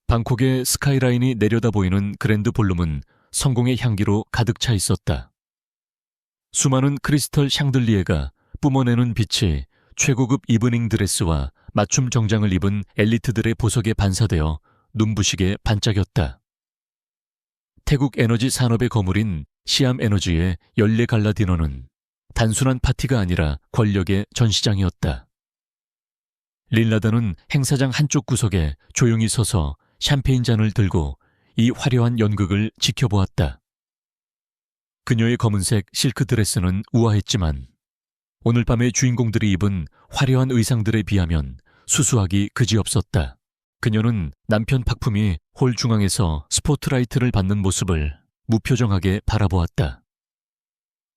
방콕의 스카이라인이 내려다 보이는 그랜드 볼룸은 성공의 향기로 가득 차 있었다. 수많은 크리스털 샹들리에가 뿜어내는 빛이 최고급 이브닝 드레스와 맞춤 정장을 입은 엘리트들의 보석에 반사되어 눈부시게 반짝였다. 태국 에너지 산업의 거물인 시암 에너지의 연례 갈라 디너는 단순한 파티가 아니라 권력의 전시장이었다. 린라다는 행사장 한쪽 구석에 조용히 서서 샴페인 잔을 들고 이 화려한 연극을 지켜보았다. 그녀의 검은색 실크 드레스는 우아했지만 오늘 밤의 주인공들이 입은 화려한 의상들에 비하면 수수하기 그지없었다. 그녀는 남편 팍품이 홀 중앙에서 스포트라이트를 받는 모습을 무표정하게 바라보았다.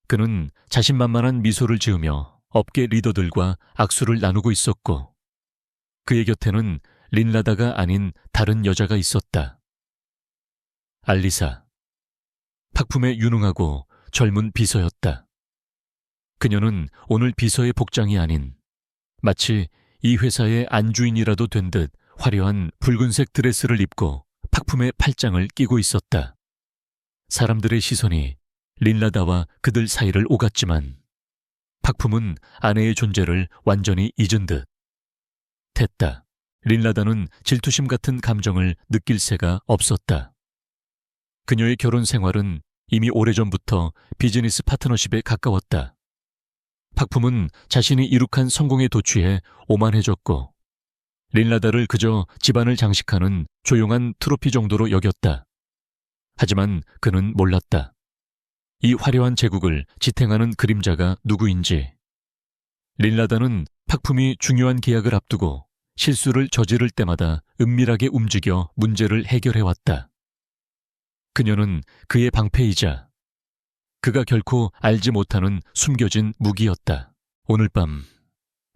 그는 자신만만한 미소를 지으며 업계 리더들과 악수를 나누고 있었고 그의 곁에는 린라다가 아닌 다른 여자가 있었다. 알리사. 팍품에 유능하고 젊은 비서였다. 그녀는 오늘 비서의 복장이 아닌 마치 이 회사의 안주인이라도 된 듯 화려한 붉은색 드레스를 입고 팍품의 팔짱을 끼고 있었다. 사람들의 시선이 린라다와 그들 사이를 오갔지만 팍품은 아내의 존재를 완전히 잊은 듯 했다. 린라다는 질투심 같은 감정을 느낄 새가 없었다. 그녀의 결혼 생활은 이미 오래전부터 비즈니스 파트너십에 가까웠다. 팍품은 자신이 이룩한 성공에 도취해 오만해졌고 린라다를 그저 집안을 장식하는 조용한 트로피 정도로 여겼다. 하지만 그는 몰랐다. 이 화려한 제국을 지탱하는 그림자가 누구인지. 린라다는 팍품이 중요한 계약을 앞두고 실수를 저지를 때마다 은밀하게 움직여 문제를 해결해왔다. 그녀는 그의 방패이자 그가 결코 알지 못하는 숨겨진 무기였다. 오늘 밤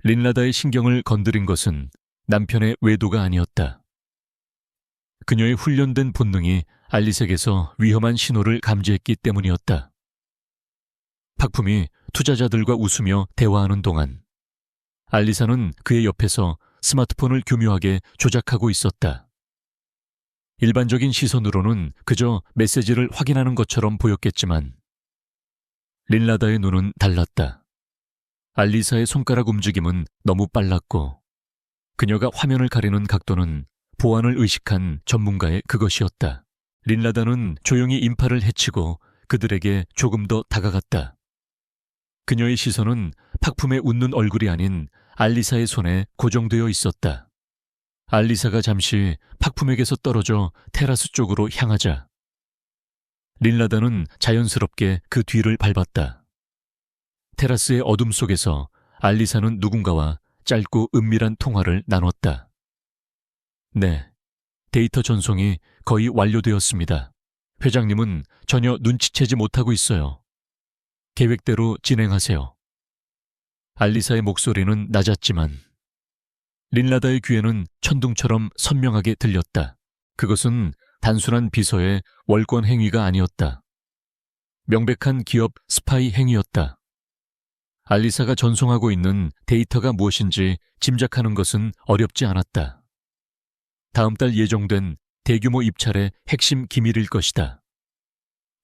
린라다의 신경을 건드린 것은 남편의 외도가 아니었다. 그녀의 훈련된 본능이 알리색에서 위험한 신호를 감지했기 때문이었다. 팍품이 투자자들과 웃으며 대화하는 동안 알리사는 그의 옆에서 스마트폰을 교묘하게 조작하고 있었다. 일반적인 시선으로는 그저 메시지를 확인하는 것처럼 보였겠지만 린라다의 눈은 달랐다. 알리사의 손가락 움직임은 너무 빨랐고 그녀가 화면을 가리는 각도는 보안을 의식한 전문가의 그것이었다. 린라다는 조용히 인파를 헤치고 그들에게 조금 더 다가갔다. 그녀의 시선은 팍품의 웃는 얼굴이 아닌 알리사의 손에 고정되어 있었다. 알리사가 잠시 팍품에게서 떨어져 테라스 쪽으로 향하자 린라다는 자연스럽게 그 뒤를 밟았다. 테라스의 어둠 속에서 알리사는 누군가와 짧고 은밀한 통화를 나눴다. 네, 데이터 전송이 거의 완료되었습니다. 회장님은 전혀 눈치채지 못하고 있어요. 계획대로 진행하세요. 알리사의 목소리는 낮았지만 린라다의 귀에는 천둥처럼 선명하게 들렸다. 그것은 단순한 비서의 월권 행위가 아니었다. 명백한 기업 스파이 행위였다. 알리사가 전송하고 있는 데이터가 무엇인지 짐작하는 것은 어렵지 않았다. 다음 달 예정된 대규모 입찰의 핵심 기밀일 것이다.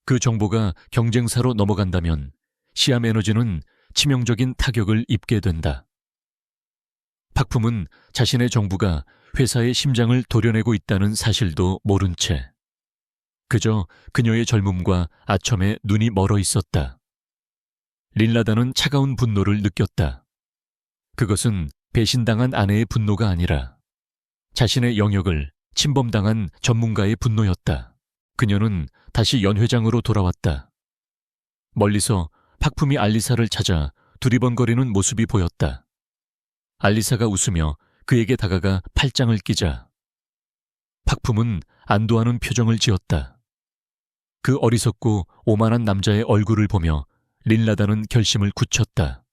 그 정보가 경쟁사로 넘어간다면 시암 에너지는 치명적인 타격을 입게 된다. 팍품은 자신의 정부가 회사의 심장을 도려내고 있다는 사실도 모른 채 그저 그녀의 젊음과 아첨에 눈이 멀어 있었다. 린라다는 차가운 분노를 느꼈다. 그것은 배신당한 아내의 분노가 아니라 자신의 영역을 침범당한 전문가의 분노였다. 그녀는 다시 연회장으로 돌아왔다. 멀리서 팍품이 알리사를 찾아 두리번거리는 모습이 보였다. 알리사가 웃으며 그에게 다가가 팔짱을 끼자 팍품은 안도하는 표정을 지었다. 그 어리석고 오만한 남자의 얼굴을 보며 린라다는 결심을 굳혔다.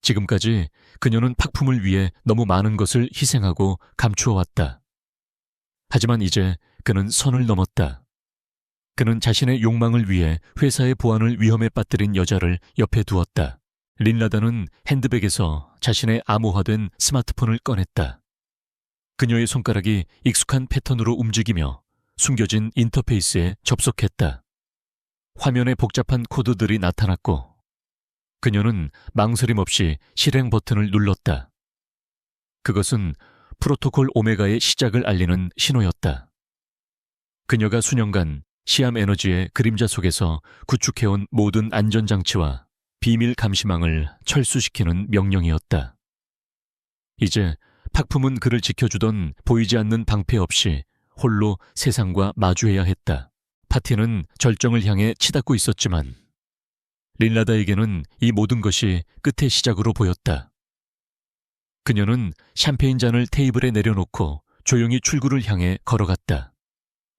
지금까지 그녀는 팍품을 위해 너무 많은 것을 희생하고 감추어왔다. 하지만 이제 그는 선을 넘었다. 그는 자신의 욕망을 위해 회사의 보안을 위험에 빠뜨린 여자를 옆에 두었다. 린라다는 핸드백에서 자신의 암호화된 스마트폰을 꺼냈다. 그녀의 손가락이 익숙한 패턴으로 움직이며 숨겨진 인터페이스에 접속했다. 화면에 복잡한 코드들이 나타났고 그녀는 망설임 없이 실행 버튼을 눌렀다. 그것은 프로토콜 오메가의 시작을 알리는 신호였다. 그녀가 수년간 시암 에너지의 그림자 속에서 구축해온 모든 안전장치와 비밀 감시망을 철수시키는 명령이었다. 이제 팍품은 그를 지켜주던 보이지 않는 방패 없이 홀로 세상과 마주해야 했다. 파티는 절정을 향해 치닫고 있었지만 린라다에게는 이 모든 것이 끝의 시작으로 보였다. 그녀는 샴페인 잔을 테이블에 내려놓고 조용히 출구를 향해 걸어갔다.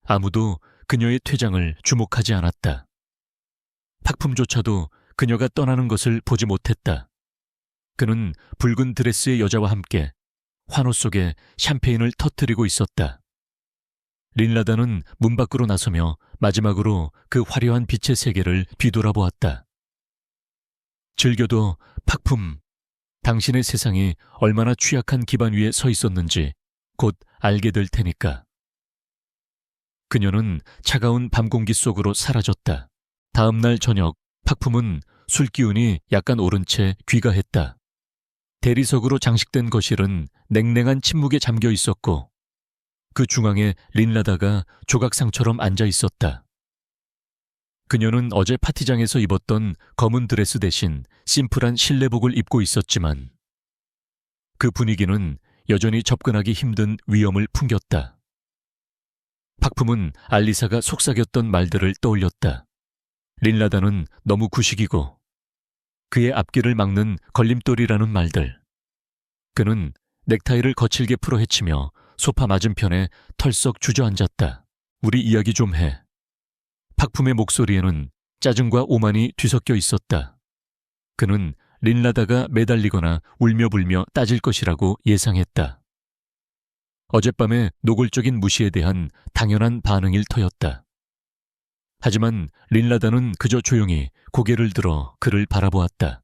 아무도 그녀의 퇴장을 주목하지 않았다. 팍품조차도 그녀가 떠나는 것을 보지 못했다. 그는 붉은 드레스의 여자와 함께 환호 속에 샴페인을 터뜨리고 있었다. 린라다는 문 밖으로 나서며 마지막으로 그 화려한 빛의 세계를 뒤돌아보았다. 즐겨도 팍품, 당신의 세상이 얼마나 취약한 기반 위에 서 있었는지 곧 알게 될 테니까. 그녀는 차가운 밤 공기 속으로 사라졌다. 다음 날 저녁, 팍품은 술 기운이 약간 오른 채 귀가했다. 대리석으로 장식된 거실은 냉랭한 침묵에 잠겨 있었고 그 중앙에 린라다가 조각상처럼 앉아 있었다. 그녀는 어제 파티장에서 입었던 검은 드레스 대신 심플한 실내복을 입고 있었지만 그 분위기는 여전히 접근하기 힘든 위험을 풍겼다. 팍품은 알리사가 속삭였던 말들을 떠올렸다. 린라다는 너무 구식이고 그의 앞길을 막는 걸림돌이라는 말들. 그는 넥타이를 거칠게 풀어 헤치며 소파 맞은편에 털썩 주저앉았다. 우리 이야기 좀 해. 팍품의 목소리에는 짜증과 오만이 뒤섞여 있었다. 그는 린라다가 매달리거나 울며불며 따질 것이라고 예상했다. 어젯밤의 노골적인 무시에 대한 당연한 반응일 터였다. 하지만 린라다는 그저 조용히 고개를 들어 그를 바라보았다.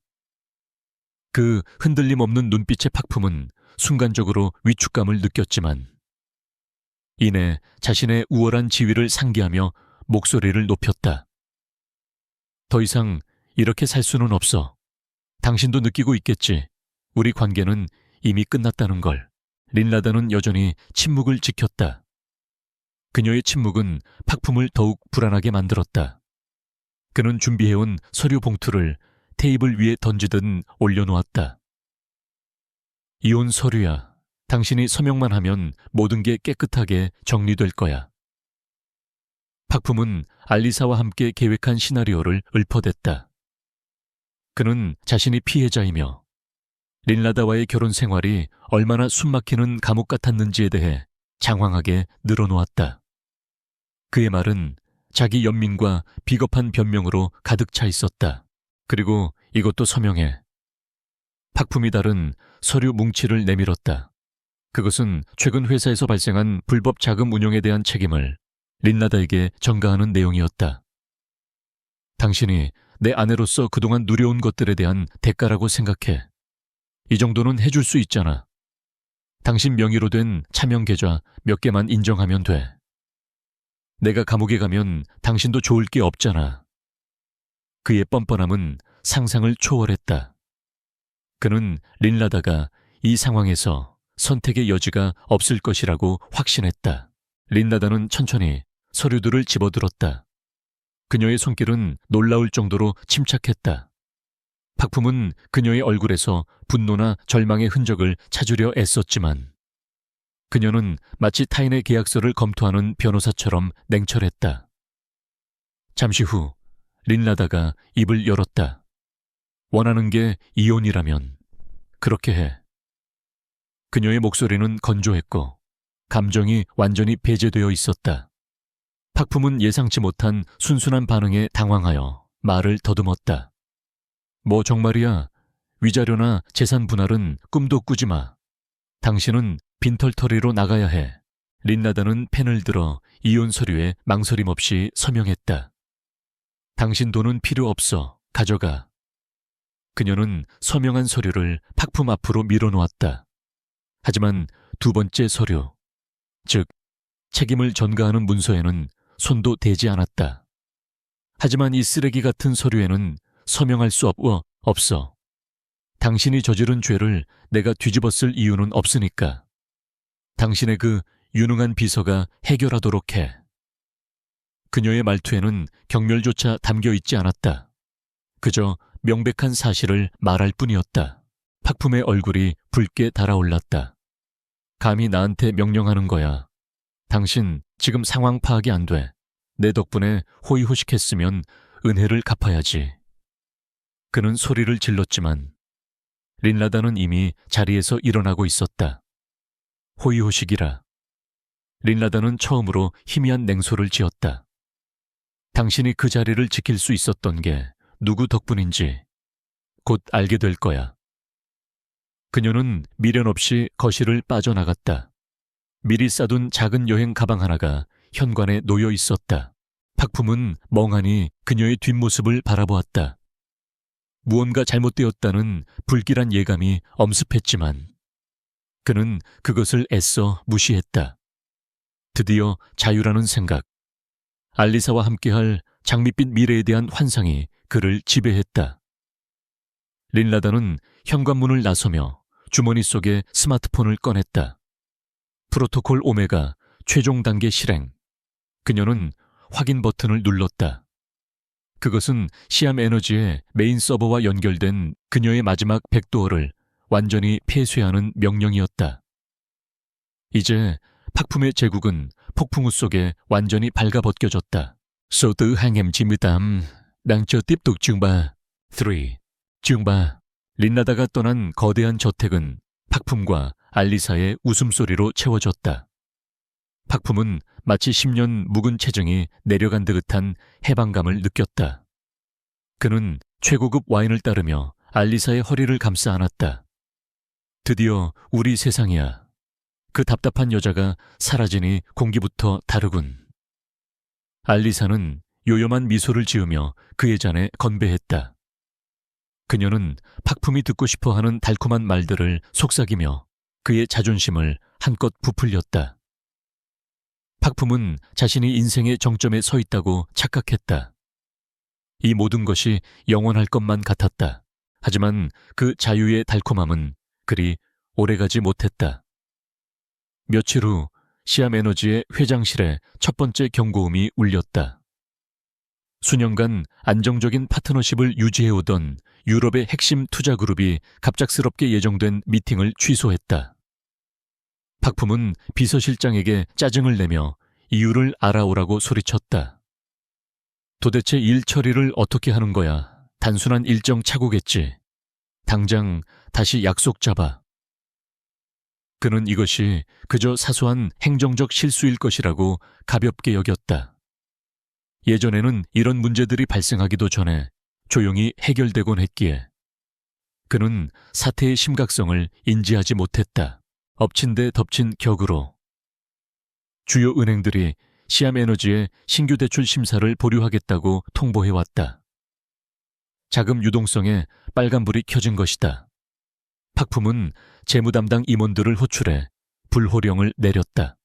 그 흔들림 없는 눈빛의 팍품은 순간적으로 위축감을 느꼈지만 이내 자신의 우월한 지위를 상기하며 목소리를 높였다. 더 이상 이렇게 살 수는 없어. 당신도 느끼고 있겠지. 우리 관계는 이미 끝났다는 걸. 린라다는 여전히 침묵을 지켰다. 그녀의 침묵은 팍품을 더욱 불안하게 만들었다. 그는 준비해온 서류 봉투를 테이블 위에 던지듯 올려놓았다. 이혼 서류야. 당신이 서명만 하면 모든 게 깨끗하게 정리될 거야. 팍품은 알리사와 함께 계획한 시나리오를 읊어댔다. 그는 자신이 피해자이며 린라다와의 결혼 생활이 얼마나 숨막히는 감옥 같았는지에 대해 장황하게 늘어놓았다. 그의 말은 자기 연민과 비겁한 변명으로 가득 차 있었다. 그리고 이것도 서명해. 팍품이 다른 서류 뭉치를 내밀었다. 그것은 최근 회사에서 발생한 불법 자금 운용에 대한 책임을 린라다에게 전가하는 내용이었다. 당신이 내 아내로서 그동안 누려온 것들에 대한 대가라고 생각해. 이 정도는 해줄 수 있잖아. 당신 명의로 된 차명 계좌 몇 개만 인정하면 돼. 내가 감옥에 가면 당신도 좋을 게 없잖아. 그의 뻔뻔함은 상상을 초월했다. 그는 린라다가 이 상황에서 선택의 여지가 없을 것이라고 확신했다. 린라다는 천천히 서류들을 집어들었다. 그녀의 손길은 놀라울 정도로 침착했다. 팍품은 그녀의 얼굴에서 분노나 절망의 흔적을 찾으려 애썼지만 그녀는 마치 타인의 계약서를 검토하는 변호사처럼 냉철했다. 잠시 후 린라다가 입을 열었다. 원하는 게 이혼이라면 그렇게 해. 그녀의 목소리는 건조했고 감정이 완전히 배제되어 있었다. 팍품은 예상치 못한 순순한 반응에 당황하여 말을 더듬었다. 뭐 정말이야. 위자료나 재산 분할은 꿈도 꾸지 마. 당신은 빈털터리로 나가야 해. 린라다는 펜을 들어 이혼 서류에 망설임 없이 서명했다. 당신 돈은 필요 없어. 가져가. 그녀는 서명한 서류를 팍품 앞으로 밀어놓았다. 하지만 두 번째 서류, 즉 책임을 전가하는 문서에는 손도 대지 않았다. 하지만 이 쓰레기 같은 서류에는 서명할 수 없어. 당신이 저지른 죄를 내가 뒤집었을 이유는 없으니까. 당신의 그 유능한 비서가 해결하도록 해. 그녀의 말투에는 경멸조차 담겨 있지 않았다. 그저 명백한 사실을 말할 뿐이었다. 팍품의 얼굴이 붉게 달아올랐다. 감히 나한테 명령하는 거야. 당신 지금 상황 파악이 안 돼. 내 덕분에 호의호식했으면 은혜를 갚아야지. 그는 소리를 질렀지만 린라다는 이미 자리에서 일어나고 있었다. 호의호식이라. 린라다는 처음으로 희미한 냉소를 지었다. 당신이 그 자리를 지킬 수 있었던 게 누구 덕분인지 곧 알게 될 거야. 그녀는 미련 없이 거실을 빠져나갔다. 미리 싸둔 작은 여행 가방 하나가 현관에 놓여 있었다. 팍품은 멍하니 그녀의 뒷모습을 바라보았다. 무언가 잘못되었다는 불길한 예감이 엄습했지만 그는 그것을 애써 무시했다. 드디어 자유라는 생각, 알리사와 함께할 장밋빛 미래에 대한 환상이 그를 지배했다. 린라다는 현관문을 나서며 주머니 속에 스마트폰을 꺼냈다. 프로토콜 오메가 최종 단계 실행. 그녀는 확인 버튼을 눌렀다. 그것은 시암 에너지의 메인 서버와 연결된 그녀의 마지막 백도어를 완전히 폐쇄하는 명령이었다. 이제 팍품의 제국은 폭풍우 속에 완전히 발가벗겨졌다. 소드 항엠 지무담 낭처 띠뚝 중바 3 중바. 린라다가 떠난 거대한 저택은 팍품과 알리사의 웃음소리로 채워졌다. 팍품은 마치 10년 묵은 체증이 내려간 듯한 해방감을 느꼈다. 그는 최고급 와인을 따르며 알리사의 허리를 감싸 안았다. 드디어 우리 세상이야. 그 답답한 여자가 사라지니 공기부터 다르군. 알리사는 요염한 미소를 지으며 그의 잔에 건배했다. 그녀는 팍품이 듣고 싶어하는 달콤한 말들을 속삭이며 그의 자존심을 한껏 부풀렸다. 팍품은 자신이 인생의 정점에 서 있다고 착각했다. 이 모든 것이 영원할 것만 같았다. 하지만 그 자유의 달콤함은 그리 오래가지 못했다. 며칠 후 시암 에너지의 회장실에 첫 번째 경고음이 울렸다. 수년간 안정적인 파트너십을 유지해오던 유럽의 핵심 투자 그룹이 갑작스럽게 예정된 미팅을 취소했다. 팍품은 비서실장에게 짜증을 내며 이유를 알아오라고 소리쳤다. 도대체 일 처리를 어떻게 하는 거야? 단순한 일정 착오겠지. 당장 다시 약속 잡아. 그는 이것이 그저 사소한 행정적 실수일 것이라고 가볍게 여겼다. 예전에는 이런 문제들이 발생하기도 전에 조용히 해결되곤 했기에 그는 사태의 심각성을 인지하지 못했다. 엎친 데 덮친 격으로 주요 은행들이 시암 에너지의 신규 대출 심사를 보류하겠다고 통보해왔다. 자금 유동성에 빨간불이 켜진 것이다. 팍품은 재무 담당 임원들을 호출해 불호령을 내렸다.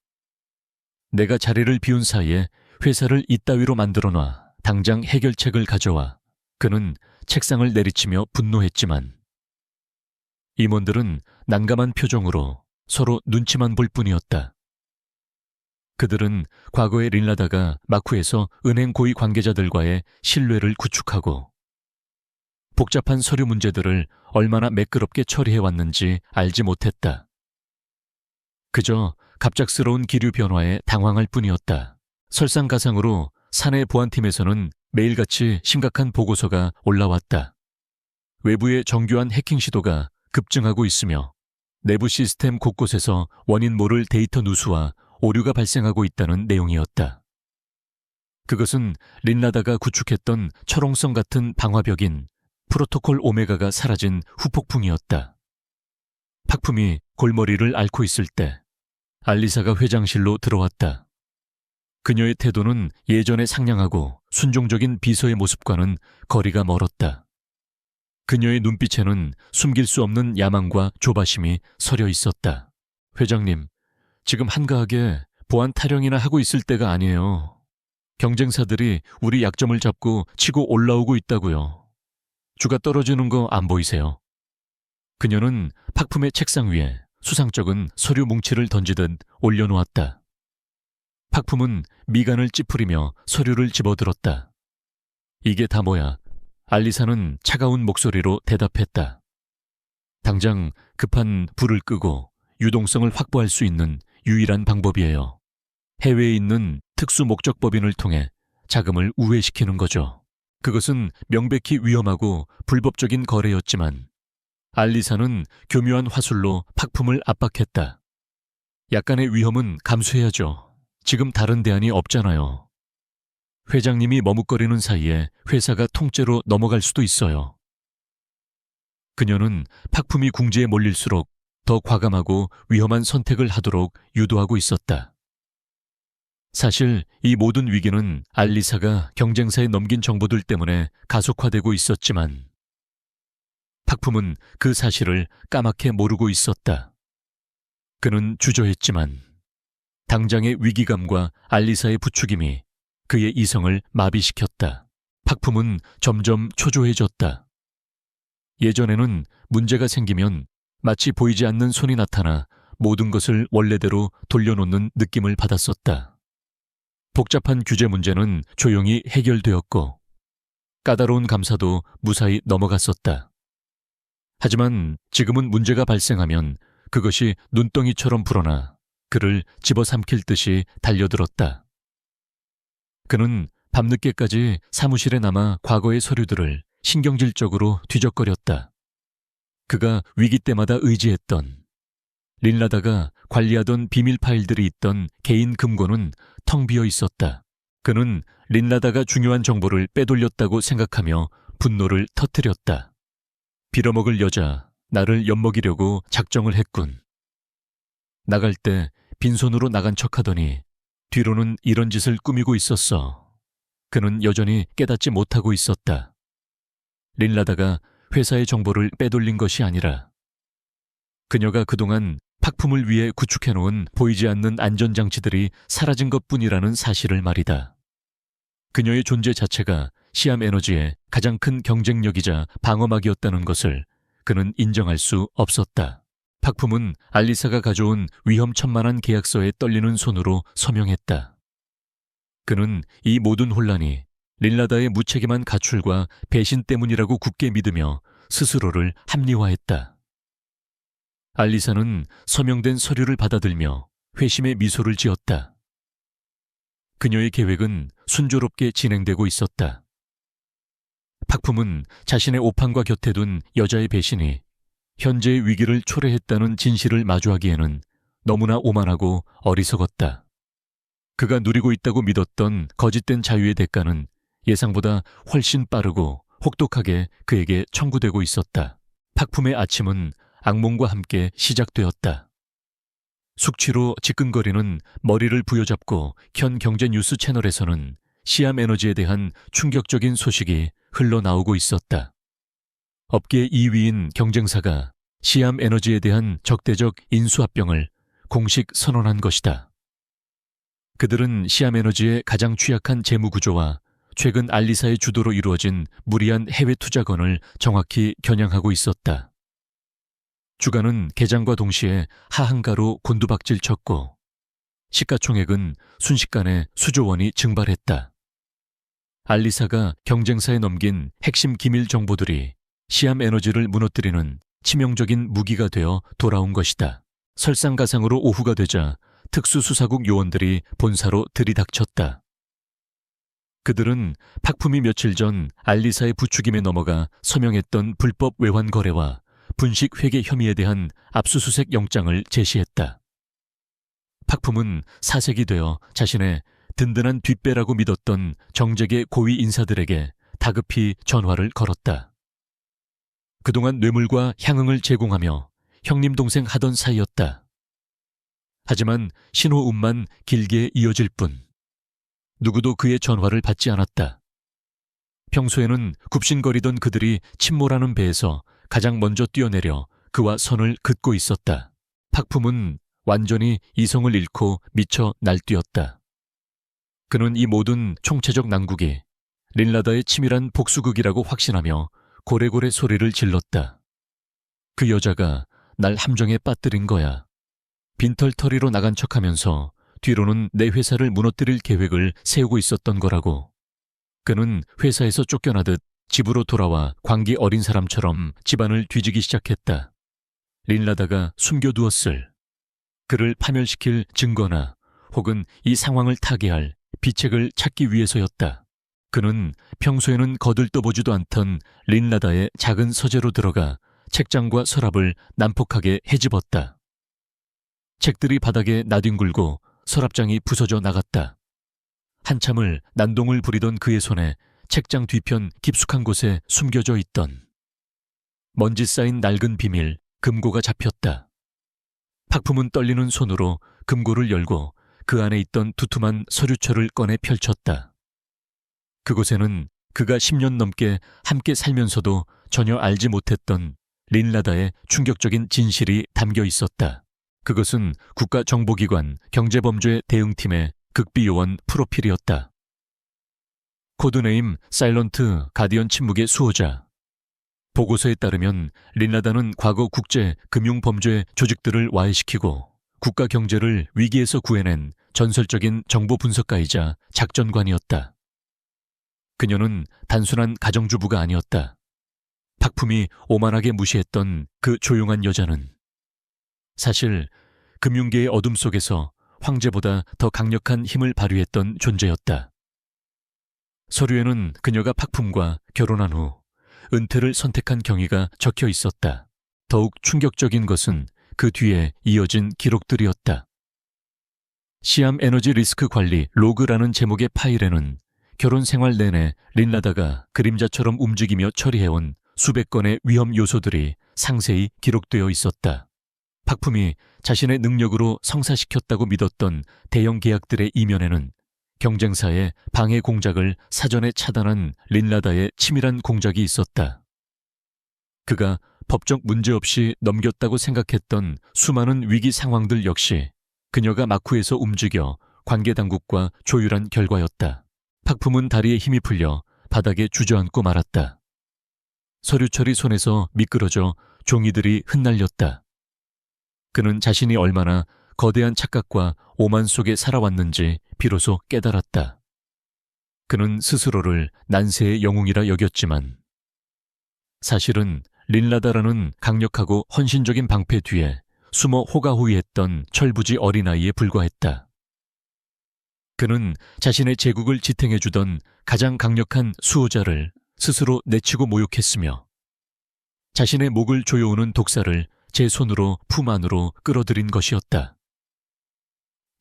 내가 자리를 비운 사이에 회사를 이따위로 만들어놔. 당장 해결책을 가져와. 그는 책상을 내리치며 분노했지만 임원들은 난감한 표정으로 서로 눈치만 볼 뿐이었다. 그들은 과거의 린라다가 마쿠에서 은행 고위 관계자들과의 신뢰를 구축하고 복잡한 서류 문제들을 얼마나 매끄럽게 처리해왔는지 알지 못했다. 그저 갑작스러운 기류 변화에 당황할 뿐이었다. 설상가상으로 사내 보안팀에서는 매일같이 심각한 보고서가 올라왔다. 외부의 정교한 해킹 시도가 급증하고 있으며 내부 시스템 곳곳에서 원인 모를 데이터 누수와 오류가 발생하고 있다는 내용이었다. 그것은 린라다가 구축했던 철옹성 같은 방화벽인 프로토콜 오메가가 사라진 후폭풍이었다. 팍품이 골머리를 앓고 있을 때 알리사가 회장실로 들어왔다. 그녀의 태도는 예전에 상냥하고 순종적인 비서의 모습과는 거리가 멀었다. 그녀의 눈빛에는 숨길 수 없는 야망과 조바심이 서려 있었다. 회장님, 지금 한가하게 보안 타령이나 하고 있을 때가 아니에요. 경쟁사들이 우리 약점을 잡고 치고 올라오고 있다고요. 주가 떨어지는 거 안 보이세요? 그녀는 팍품의 책상 위에 수상쩍은 서류 뭉치를 던지듯 올려놓았다. 팍품은 미간을 찌푸리며 서류를 집어들었다. 이게 다 뭐야? 알리사는 차가운 목소리로 대답했다. 당장 급한 불을 끄고 유동성을 확보할 수 있는 유일한 방법이에요. 해외에 있는 특수 목적법인을 통해 자금을 우회시키는 거죠. 그것은 명백히 위험하고 불법적인 거래였지만 알리사는 교묘한 화술로 팍품을 압박했다. 약간의 위험은 감수해야죠. 지금 다른 대안이 없잖아요. 회장님이 머뭇거리는 사이에 회사가 통째로 넘어갈 수도 있어요. 그녀는 팍품이 궁지에 몰릴수록 더 과감하고 위험한 선택을 하도록 유도하고 있었다. 사실 이 모든 위기는 알리사가 경쟁사에 넘긴 정보들 때문에 가속화되고 있었지만 팍품은 그 사실을 까맣게 모르고 있었다. 그는 주저했지만 당장의 위기감과 알리사의 부추김이 그의 이성을 마비시켰다. 팍품은 점점 초조해졌다. 예전에는 문제가 생기면 마치 보이지 않는 손이 나타나 모든 것을 원래대로 돌려놓는 느낌을 받았었다. 복잡한 규제 문제는 조용히 해결되었고 까다로운 감사도 무사히 넘어갔었다. 하지만 지금은 문제가 발생하면 그것이 눈덩이처럼 불어나 그를 집어삼킬 듯이 달려들었다. 그는 밤늦게까지 사무실에 남아 과거의 서류들을 신경질적으로 뒤적거렸다. 그가 위기 때마다 의지했던 린라다가 관리하던 비밀 파일들이 있던 개인 금고는 텅 비어 있었다. 그는 린라다가 중요한 정보를 빼돌렸다고 생각하며 분노를 터뜨렸다. 빌어먹을 여자, 나를 엿먹이려고 작정을 했군. 나갈 때 빈손으로 나간 척하더니 뒤로는 이런 짓을 꾸미고 있었어. 그는 여전히 깨닫지 못하고 있었다. 린라다가 회사의 정보를 빼돌린 것이 아니라 그녀가 그동안 팍품을 위해 구축해놓은 보이지 않는 안전장치들이 사라진 것뿐이라는 사실을 말이다. 그녀의 존재 자체가 시암 에너지의 가장 큰 경쟁력이자 방어막이었다는 것을 그는 인정할 수 없었다. 팍품은 알리사가 가져온 위험천만한 계약서에 떨리는 손으로 서명했다. 그는 이 모든 혼란이 린라다의 무책임한 가출과 배신 때문이라고 굳게 믿으며 스스로를 합리화했다. 알리사는 서명된 서류를 받아들며 회심의 미소를 지었다. 그녀의 계획은 순조롭게 진행되고 있었다. 팍품은 자신의 오판과 곁에 둔 여자의 배신이 현재의 위기를 초래했다는 진실을 마주하기에는 너무나 오만하고 어리석었다. 그가 누리고 있다고 믿었던 거짓된 자유의 대가는 예상보다 훨씬 빠르고 혹독하게 그에게 청구되고 있었다. 팍품의 아침은 악몽과 함께 시작되었다. 숙취로 지끈거리는 머리를 부여잡고 현 경제 뉴스 채널에서는 시암 에너지에 대한 충격적인 소식이 흘러나오고 있었다. 업계 2위인 경쟁사가 시암 에너지에 대한 적대적 인수합병을 공식 선언한 것이다. 그들은 시암 에너지의 가장 취약한 재무 구조와 최근 알리사의 주도로 이루어진 무리한 해외 투자건을 정확히 겨냥하고 있었다. 주가는 개장과 동시에 하한가로 곤두박질 쳤고 시가총액은 순식간에 수조 원이 증발했다. 알리사가 경쟁사에 넘긴 핵심 기밀 정보들이 시암 에너지를 무너뜨리는 치명적인 무기가 되어 돌아온 것이다. 설상가상으로 오후가 되자 특수수사국 요원들이 본사로 들이닥쳤다. 그들은 팍품이 며칠 전 알리사의 부추김에 넘어가 서명했던 불법 외환 거래와 분식 회계 혐의에 대한 압수수색 영장을 제시했다. 팍품은 사색이 되어 자신의 든든한 뒷배라고 믿었던 정재계 고위 인사들에게 다급히 전화를 걸었다. 그동안 뇌물과 향응을 제공하며 형님 동생 하던 사이였다. 하지만 신호음만 길게 이어질 뿐 누구도 그의 전화를 받지 않았다. 평소에는 굽신거리던 그들이 침몰하는 배에서 가장 먼저 뛰어내려 그와 선을 긋고 있었다. 팍품은 완전히 이성을 잃고 미쳐 날뛰었다. 그는 이 모든 총체적 난국이 린라다의 치밀한 복수극이라고 확신하며 고래고래 소리를 질렀다. 그 여자가 날 함정에 빠뜨린 거야. 빈털터리로 나간 척하면서 뒤로는 내 회사를 무너뜨릴 계획을 세우고 있었던 거라고. 그는 회사에서 쫓겨나듯 집으로 돌아와 광기 어린 사람처럼 집안을 뒤지기 시작했다. 린라다가 숨겨두었을, 그를 파멸시킬 증거나 혹은 이 상황을 타개할 비책을 찾기 위해서였다. 그는 평소에는 거들떠보지도 않던 린라다의 작은 서재로 들어가 책장과 서랍을 난폭하게 헤집었다. 책들이 바닥에 나뒹굴고 서랍장이 부서져 나갔다. 한참을 난동을 부리던 그의 손에 책장 뒤편 깊숙한 곳에 숨겨져 있던 먼지 쌓인 낡은 비밀, 금고가 잡혔다. 팍품은 떨리는 손으로 금고를 열고 그 안에 있던 두툼한 서류철을 꺼내 펼쳤다. 그곳에는 그가 10년 넘게 함께 살면서도 전혀 알지 못했던 린라다의 충격적인 진실이 담겨 있었다. 그것은 국가정보기관 경제범죄 대응팀의 극비요원 프로필이었다. 코드네임 사일런트 가디언 침묵의 수호자. 보고서에 따르면 린라다는 과거 국제 금융범죄 조직들을 와해시키고 국가 경제를 위기에서 구해낸 전설적인 정보 분석가이자 작전관이었다. 그녀는 단순한 가정주부가 아니었다. 팍품이 오만하게 무시했던 그 조용한 여자는 사실 금융계의 어둠 속에서 황제보다 더 강력한 힘을 발휘했던 존재였다. 서류에는 그녀가 팍품과 결혼한 후 은퇴를 선택한 경위가 적혀 있었다. 더욱 충격적인 것은 그 뒤에 이어진 기록들이었다. 시암 에너지 리스크 관리 로그라는 제목의 파일에는 결혼 생활 내내 린라다가 그림자처럼 움직이며 처리해온 수백 건의 위험 요소들이 상세히 기록되어 있었다. 팍품이 자신의 능력으로 성사시켰다고 믿었던 대형 계약들의 이면에는 경쟁사의 방해 공작을 사전에 차단한 린라다의 치밀한 공작이 있었다. 그가 법적 문제 없이 넘겼다고 생각했던 수많은 위기 상황들 역시 그녀가 막후에서 움직여 관계당국과 조율한 결과였다. 팍품은 다리에 힘이 풀려 바닥에 주저앉고 말았다. 서류철이 손에서 미끄러져 종이들이 흩날렸다. 그는 자신이 얼마나 거대한 착각과 오만 속에 살아왔는지 비로소 깨달았다. 그는 스스로를 난세의 영웅이라 여겼지만 사실은 린라다라는 강력하고 헌신적인 방패 뒤에 숨어 호가호위했던 철부지 어린아이에 불과했다. 그는 자신의 제국을 지탱해주던 가장 강력한 수호자를 스스로 내치고 모욕했으며 자신의 목을 조여오는 독사를 제 손으로 품 안으로 끌어들인 것이었다.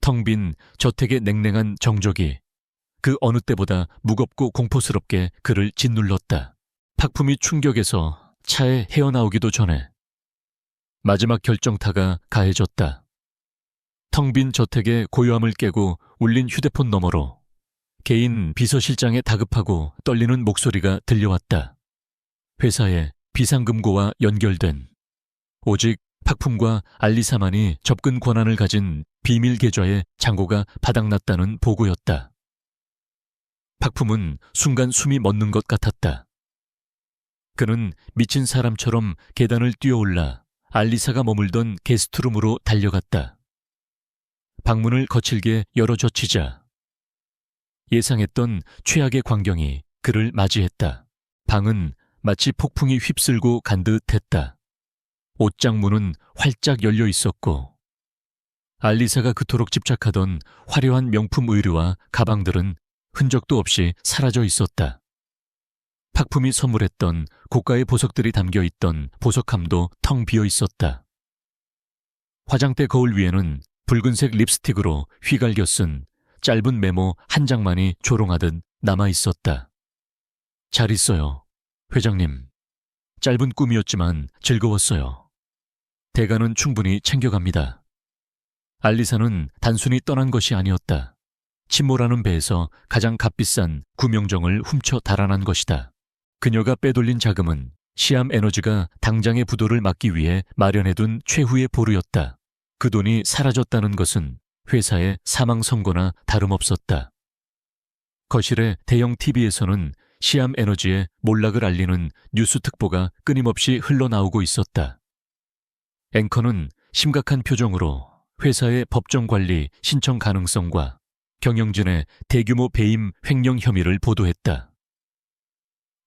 텅 빈 저택의 냉랭한 정적이 그 어느 때보다 무겁고 공포스럽게 그를 짓눌렀다. 팍품이 충격에서 차에 헤어나오기도 전에 마지막 결정타가 가해졌다. 텅 빈 저택의 고요함을 깨고 울린 휴대폰 너머로 개인 비서실장의 다급하고 떨리는 목소리가 들려왔다. 회사의 비상금고와 연결된 오직 팍품과 알리사만이 접근 권한을 가진 비밀 계좌의 잔고가 바닥났다는 보고였다. 팍품은 순간 숨이 멎는 것 같았다. 그는 미친 사람처럼 계단을 뛰어올라 알리사가 머물던 게스트룸으로 달려갔다. 방문을 거칠게 열어젖히자 예상했던 최악의 광경이 그를 맞이했다. 방은 마치 폭풍이 휩쓸고 간 듯했다. 옷장 문은 활짝 열려 있었고 알리사가 그토록 집착하던 화려한 명품 의류와 가방들은 흔적도 없이 사라져 있었다. 팍품이 선물했던 고가의 보석들이 담겨 있던 보석함도 텅 비어 있었다. 화장대 거울 위에는 붉은색 립스틱으로 휘갈겨 쓴 짧은 메모 한 장만이 조롱하듯 남아 있었다. 잘 있어요, 회장님. 짧은 꿈이었지만 즐거웠어요. 대가는 충분히 챙겨갑니다. 알리사는 단순히 떠난 것이 아니었다. 침몰하는 배에서 가장 값비싼 구명정을 훔쳐 달아난 것이다. 그녀가 빼돌린 자금은 시암 에너지가 당장의 부도를 막기 위해 마련해둔 최후의 보루였다. 그 돈이 사라졌다는 것은 회사의 사망 선고나 다름없었다. 거실의 대형 TV에서는 시암 에너지의 몰락을 알리는 뉴스 특보가 끊임없이 흘러나오고 있었다. 앵커는 심각한 표정으로 회사의 법정 관리 신청 가능성과 경영진의 대규모 배임 횡령 혐의를 보도했다.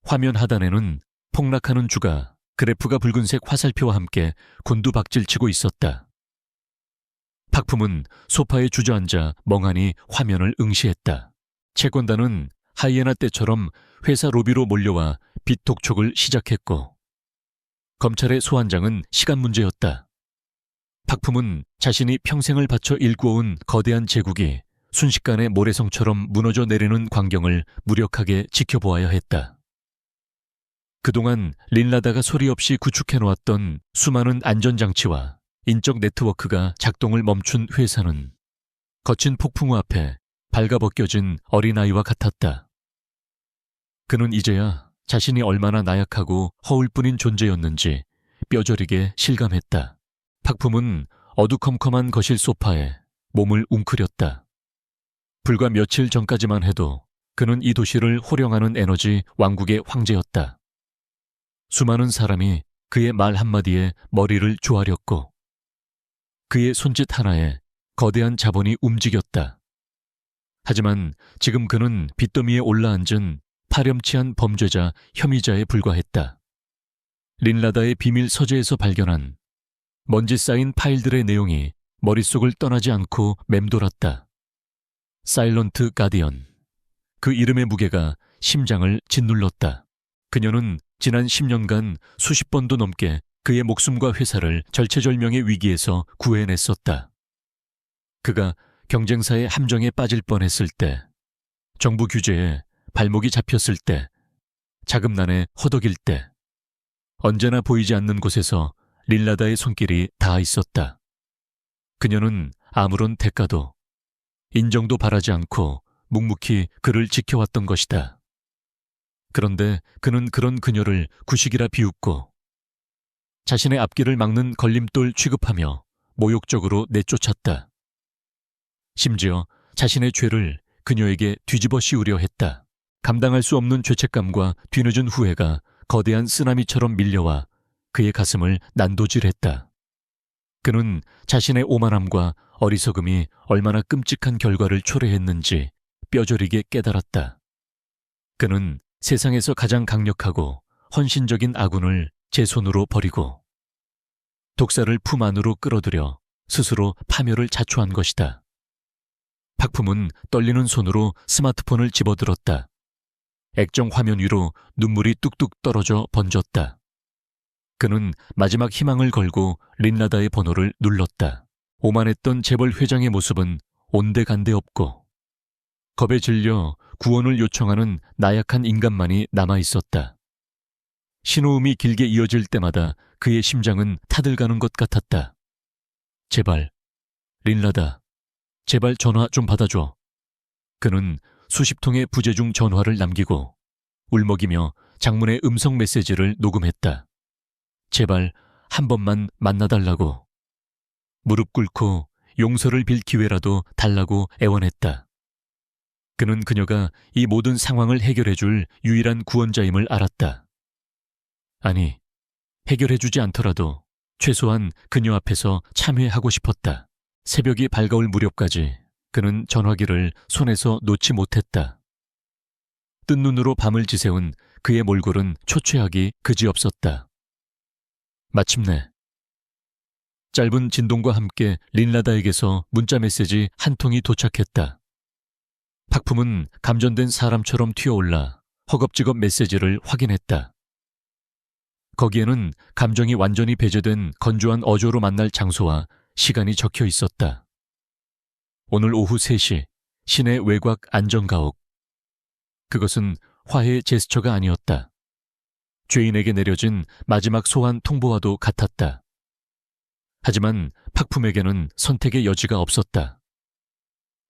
화면 하단에는 폭락하는 주가 그래프가 붉은색 화살표와 함께 곤두박질치고 있었다. 박품은 소파에 주저앉아 멍하니 화면을 응시했다. 채권단은 하이에나 떼처럼 회사 로비로 몰려와 빚 독촉을 시작했고 검찰의 소환장은 시간 문제였다. 박품은 자신이 평생을 바쳐 일구어온 거대한 제국이 순식간에 모래성처럼 무너져 내리는 광경을 무력하게 지켜보아야 했다. 그동안 린라다가 소리 없이 구축해놓았던 수많은 안전장치와 인적 네트워크가 작동을 멈춘 회사는 거친 폭풍우 앞에 발가벗겨진 어린아이와 같았다. 그는 이제야 자신이 얼마나 나약하고 허울뿐인 존재였는지 뼈저리게 실감했다. 박품은 어두컴컴한 거실 소파에 몸을 웅크렸다. 불과 며칠 전까지만 해도 그는 이 도시를 호령하는 에너지 왕국의 황제였다. 수많은 사람이 그의 말 한마디에 머리를 조아렸고 그의 손짓 하나에 거대한 자본이 움직였다. 하지만 지금 그는 빚더미에 올라앉은 파렴치한 범죄자, 혐의자에 불과했다. 린라다의 비밀 서재에서 발견한 먼지 쌓인 파일들의 내용이 머릿속을 떠나지 않고 맴돌았다. 사일런트 가디언. 그 이름의 무게가 심장을 짓눌렀다. 그녀는 지난 10년간 수십 번도 넘게 그의 목숨과 회사를 절체절명의 위기에서 구해냈었다. 그가 경쟁사의 함정에 빠질 뻔했을 때, 정부 규제에 발목이 잡혔을 때, 자금난에 허덕일 때, 언제나 보이지 않는 곳에서 린라다의 손길이 닿아 있었다. 그녀는 아무런 대가도, 인정도 바라지 않고 묵묵히 그를 지켜왔던 것이다. 그런데 그는 그런 그녀를 구식이라 비웃고 자신의 앞길을 막는 걸림돌 취급하며 모욕적으로 내쫓았다. 심지어 자신의 죄를 그녀에게 뒤집어 씌우려 했다. 감당할 수 없는 죄책감과 뒤늦은 후회가 거대한 쓰나미처럼 밀려와 그의 가슴을 난도질했다. 그는 자신의 오만함과 어리석음이 얼마나 끔찍한 결과를 초래했는지 뼈저리게 깨달았다. 그는 세상에서 가장 강력하고 헌신적인 아군을 제 손으로 버리고 독사를 품 안으로 끌어들여 스스로 파멸을 자초한 것이다. 박품은 떨리는 손으로 스마트폰을 집어들었다. 액정 화면 위로 눈물이 뚝뚝 떨어져 번졌다. 그는 마지막 희망을 걸고 린라다의 번호를 눌렀다. 오만했던 재벌 회장의 모습은 온데간데 없고 겁에 질려 구원을 요청하는 나약한 인간만이 남아있었다. 신호음이 길게 이어질 때마다 그의 심장은 타들가는 것 같았다. 제발, 린라다, 제발 전화 좀 받아줘. 그는 수십 통의 부재중 전화를 남기고 울먹이며 장문의 음성 메시지를 녹음했다. 제발 한 번만 만나달라고. 무릎 꿇고 용서를 빌 기회라도 달라고 애원했다. 그는 그녀가 이 모든 상황을 해결해줄 유일한 구원자임을 알았다. 아니, 해결해주지 않더라도 최소한 그녀 앞에서 참회하고 싶었다. 새벽이 밝아올 무렵까지 그는 전화기를 손에서 놓지 못했다. 뜬 눈으로 밤을 지새운 그의 몰골은 초췌하기 그지없었다. 마침내 짧은 진동과 함께 린라다에게서 문자 메시지 한 통이 도착했다. 박품은 감전된 사람처럼 튀어올라 허겁지겁 메시지를 확인했다. 거기에는 감정이 완전히 배제된 건조한 어조로 만날 장소와 시간이 적혀 있었다. 오늘 오후 3시 시내 외곽 안전가옥. 그것은 화해의 제스처가 아니었다. 죄인에게 내려진 마지막 소환 통보와도 같았다. 하지만 박품에게는 선택의 여지가 없었다.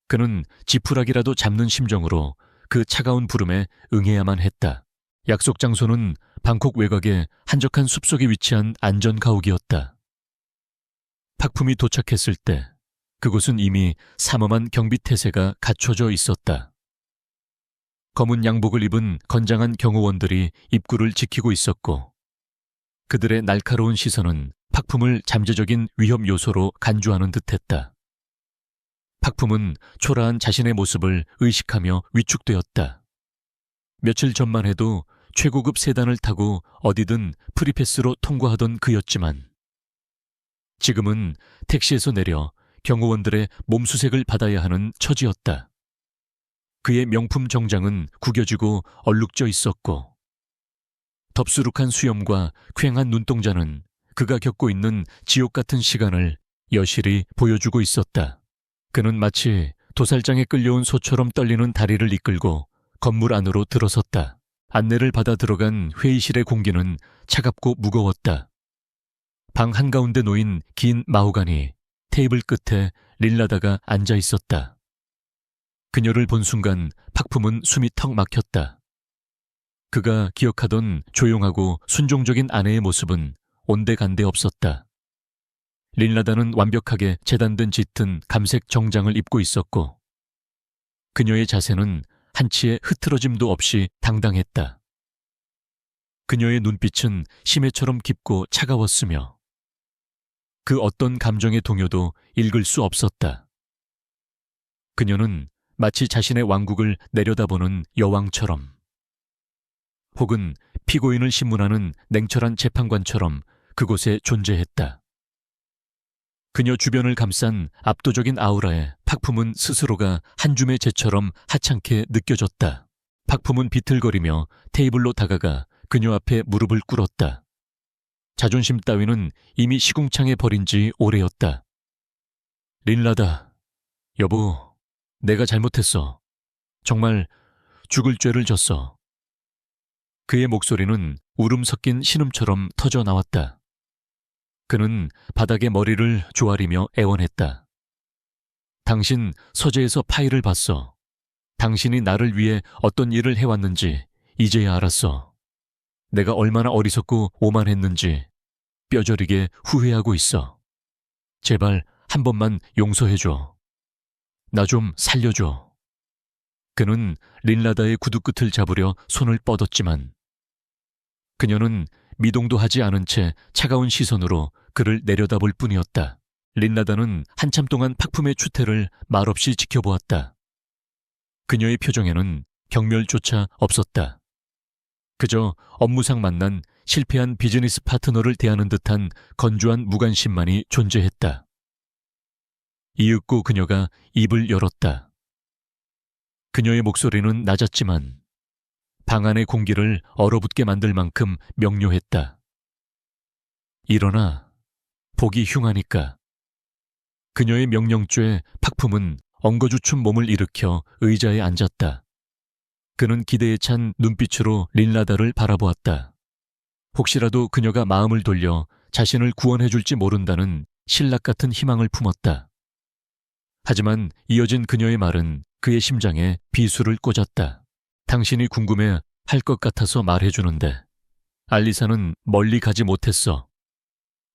그는 지푸라기라도 잡는 심정으로 그 차가운 부름에 응해야만 했다. 약속 장소는 방콕 외곽의 한적한 숲속에 위치한 안전가옥이었다. 팍품이 도착했을 때 그곳은 이미 삼엄한 경비태세가 갖춰져 있었다. 검은 양복을 입은 건장한 경호원들이 입구를 지키고 있었고 그들의 날카로운 시선은 팍품을 잠재적인 위협 요소로 간주하는 듯했다. 팍품은 초라한 자신의 모습을 의식하며 위축되었다. 며칠 전만 해도 최고급 세단을 타고 어디든 프리패스로 통과하던 그였지만 지금은 택시에서 내려 경호원들의 몸수색을 받아야 하는 처지였다. 그의 명품 정장은 구겨지고 얼룩져 있었고 덥수룩한 수염과 퀭한 눈동자는 그가 겪고 있는 지옥 같은 시간을 여실히 보여주고 있었다. 그는 마치 도살장에 끌려온 소처럼 떨리는 다리를 이끌고 건물 안으로 들어섰다. 안내를 받아 들어간 회의실의 공기는 차갑고 무거웠다. 방 한가운데 놓인 긴 마호가니 테이블 끝에 릴라다가 앉아 있었다. 그녀를 본 순간 팍품은 숨이 턱 막혔다. 그가 기억하던 조용하고 순종적인 아내의 모습은 온데간데 없었다. 릴라다는 완벽하게 재단된 짙은 감색 정장을 입고 있었고 그녀의 자세는 한치의 흐트러짐도 없이 당당했다. 그녀의 눈빛은 심해처럼 깊고 차가웠으며 그 어떤 감정의 동요도 읽을 수 없었다. 그녀는 마치 자신의 왕국을 내려다보는 여왕처럼 혹은 피고인을 신문하는 냉철한 재판관처럼 그곳에 존재했다. 그녀 주변을 감싼 압도적인 아우라에 팍품은 스스로가 한 줌의 재처럼 하찮게 느껴졌다. 팍품은 비틀거리며 테이블로 다가가 그녀 앞에 무릎을 꿇었다. 자존심 따위는 이미 시궁창에 버린 지 오래였다. 릴라다, 여보, 내가 잘못했어. 정말 죽을 죄를 졌어. 그의 목소리는 울음 섞인 신음처럼 터져 나왔다. 그는 바닥에 머리를 조아리며 애원했다. 당신 서재에서 파일을 봤어. 당신이 나를 위해 어떤 일을 해왔는지 이제야 알았어. 내가 얼마나 어리석고 오만했는지 뼈저리게 후회하고 있어. 제발 한 번만 용서해줘. 나 좀 살려줘. 그는 린라다의 구두 끝을 잡으려 손을 뻗었지만 그녀는 미동도 하지 않은 채 차가운 시선으로 그를 내려다볼 뿐이었다. 린라다는 한참 동안 팍품의 추태를 말없이 지켜보았다. 그녀의 표정에는 경멸조차 없었다. 그저 업무상 만난 실패한 비즈니스 파트너를 대하는 듯한 건조한 무관심만이 존재했다. 이윽고 그녀가 입을 열었다. 그녀의 목소리는 낮았지만 방 안의 공기를 얼어붙게 만들 만큼 명료했다. 일어나, 보기 흉하니까. 그녀의 명령조에 팍품은 엉거주춤 몸을 일으켜 의자에 앉았다. 그는 기대에 찬 눈빛으로 린라다를 바라보았다. 혹시라도 그녀가 마음을 돌려 자신을 구원해줄지 모른다는 신락 같은 희망을 품었다. 하지만 이어진 그녀의 말은 그의 심장에 비수를 꽂았다. 당신이 궁금해 할 것 같아서 말해주는데 알리사는 멀리 가지 못했어.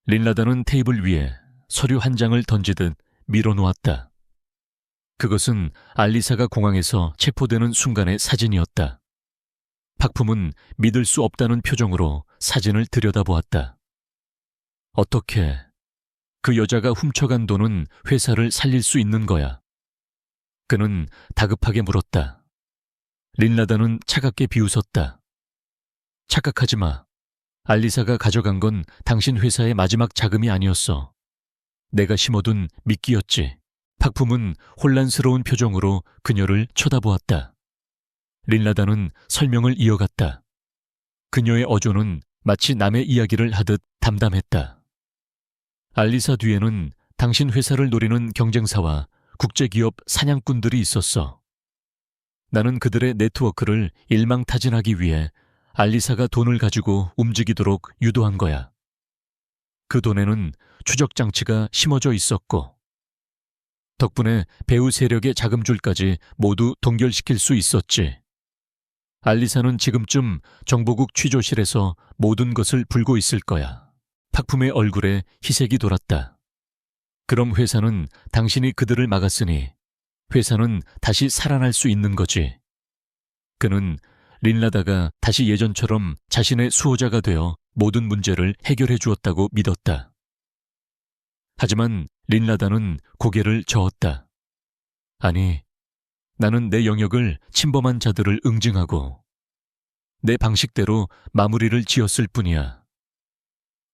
린라다는 테이블 위에 서류 한 장을 던지듯 밀어놓았다. 그것은 알리사가 공항에서 체포되는 순간의 사진이었다. 팍품은 믿을 수 없다는 표정으로 사진을 들여다보았다. 어떻게 그 여자가 훔쳐간 돈은 회사를 살릴 수 있는 거야? 그는 다급하게 물었다. 린라다는 차갑게 비웃었다. 착각하지 마. 알리사가 가져간 건 당신 회사의 마지막 자금이 아니었어. 내가 심어둔 미끼였지. 팍품은 혼란스러운 표정으로 그녀를 쳐다보았다. 린라다는 설명을 이어갔다. 그녀의 어조는 마치 남의 이야기를 하듯 담담했다. 알리사 뒤에는 당신 회사를 노리는 경쟁사와 국제기업 사냥꾼들이 있었어. 나는 그들의 네트워크를 일망타진하기 위해 알리사가 돈을 가지고 움직이도록 유도한 거야. 그 돈에는 추적장치가 심어져 있었고 덕분에 배후 세력의 자금줄까지 모두 동결시킬 수 있었지. 알리사는 지금쯤 정보국 취조실에서 모든 것을 불고 있을 거야. 팍품의 얼굴에 희색이 돌았다. 그럼 회사는 당신이 그들을 막았으니 회사는 다시 살아날 수 있는 거지. 그는 린라다가 다시 예전처럼 자신의 수호자가 되어 모든 문제를 해결해 주었다고 믿었다. 하지만 린라다는 고개를 저었다. 아니, 나는 내 영역을 침범한 자들을 응징하고 내 방식대로 마무리를 지었을 뿐이야.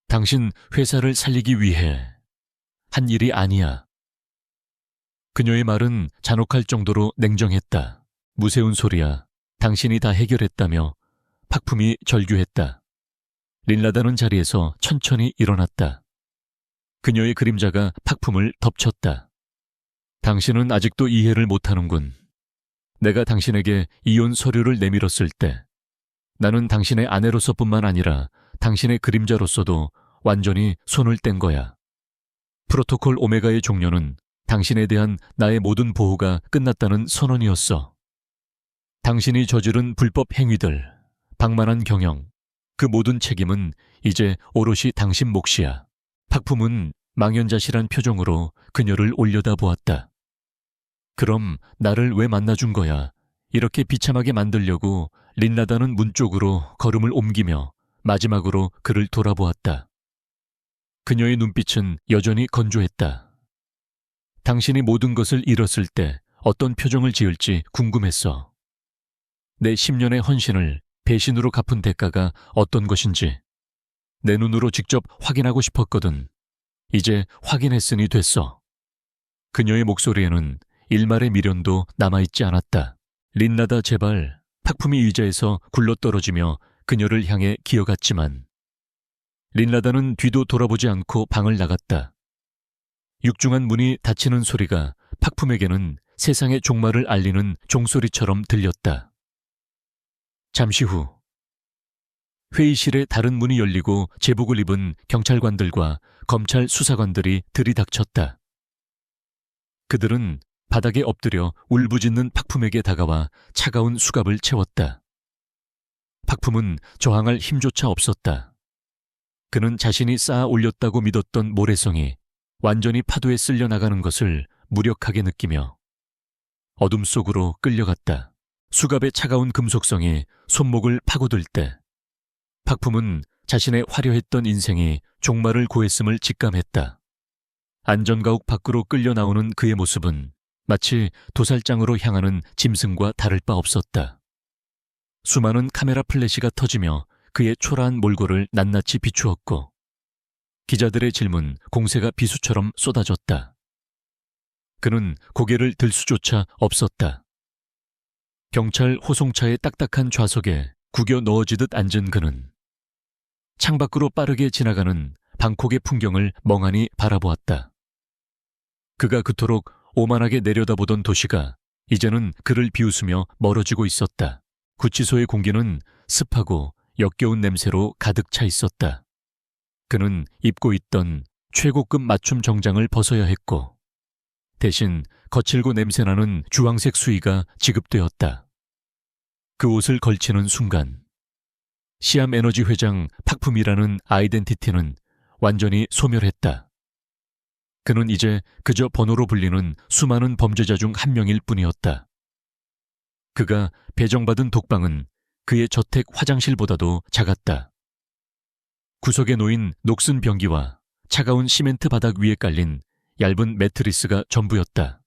당신 회사를 살리기 위해 한 일이 아니야. 그녀의 말은 잔혹할 정도로 냉정했다. 무세운 소리야. 당신이 다 해결했다며 팍품이 절규했다. 린라다는 자리에서 천천히 일어났다. 그녀의 그림자가 팍품을 덮쳤다. 당신은 아직도 이해를 못하는군. 내가 당신에게 이혼 서류를 내밀었을 때 나는 당신의 아내로서뿐만 아니라 당신의 그림자로서도 완전히 손을 뗀 거야. 프로토콜 오메가의 종료는 당신에 대한 나의 모든 보호가 끝났다는 선언이었어. 당신이 저지른 불법 행위들, 방만한 경영, 그 모든 책임은 이제 오롯이 당신 몫이야. 팍품은 망연자실한 표정으로 그녀를 올려다보았다. 그럼 나를 왜 만나준 거야? 이렇게 비참하게 만들려고 린라다는 문 쪽으로 걸음을 옮기며 마지막으로 그를 돌아보았다. 그녀의 눈빛은 여전히 건조했다. 당신이 모든 것을 잃었을 때 어떤 표정을 지을지 궁금했어. 내 10년의 헌신을 배신으로 갚은 대가가 어떤 것인지 내 눈으로 직접 확인하고 싶었거든. 이제 확인했으니 됐어. 그녀의 목소리에는 일말의 미련도 남아있지 않았다. 린라다 제발. 팍품이 의자에서 굴러떨어지며 그녀를 향해 기어갔지만 린라다는 뒤도 돌아보지 않고 방을 나갔다. 육중한 문이 닫히는 소리가 팍품에게는 세상의 종말을 알리는 종소리처럼 들렸다. 잠시 후 회의실의 다른 문이 열리고 제복을 입은 경찰관들과 검찰 수사관들이 들이닥쳤다. 그들은 바닥에 엎드려 울부짖는 팍품에게 다가와 차가운 수갑을 채웠다. 팍품은 저항할 힘조차 없었다. 그는 자신이 쌓아 올렸다고 믿었던 모래성이 완전히 파도에 쓸려 나가는 것을 무력하게 느끼며 어둠 속으로 끌려갔다. 수갑의 차가운 금속성이 손목을 파고들 때 팍품은 자신의 화려했던 인생이 종말을 고했음을 직감했다. 안전가옥 밖으로 끌려 나오는 그의 모습은 마치 도살장으로 향하는 짐승과 다를 바 없었다. 수많은 카메라 플래시가 터지며 그의 초라한 몰골을 낱낱이 비추었고 기자들의 질문, 공세가 비수처럼 쏟아졌다. 그는 고개를 들 수조차 없었다. 경찰 호송차의 딱딱한 좌석에 구겨 넣어지듯 앉은 그는 창밖으로 빠르게 지나가는 방콕의 풍경을 멍하니 바라보았다. 그가 그토록 오만하게 내려다보던 도시가 이제는 그를 비웃으며 멀어지고 있었다. 구치소의 공기는 습하고 역겨운 냄새로 가득 차 있었다. 그는 입고 있던 최고급 맞춤 정장을 벗어야 했고 대신 거칠고 냄새나는 주황색 수의가 지급되었다. 그 옷을 걸치는 순간 시암 에너지 회장 팍품이라는 아이덴티티는 완전히 소멸했다. 그는 이제 그저 번호로 불리는 수많은 범죄자 중 한 명일 뿐이었다. 그가 배정받은 독방은 그의 저택 화장실보다도 작았다. 구석에 놓인 녹슨 변기와 차가운 시멘트 바닥 위에 깔린 얇은 매트리스가 전부였다.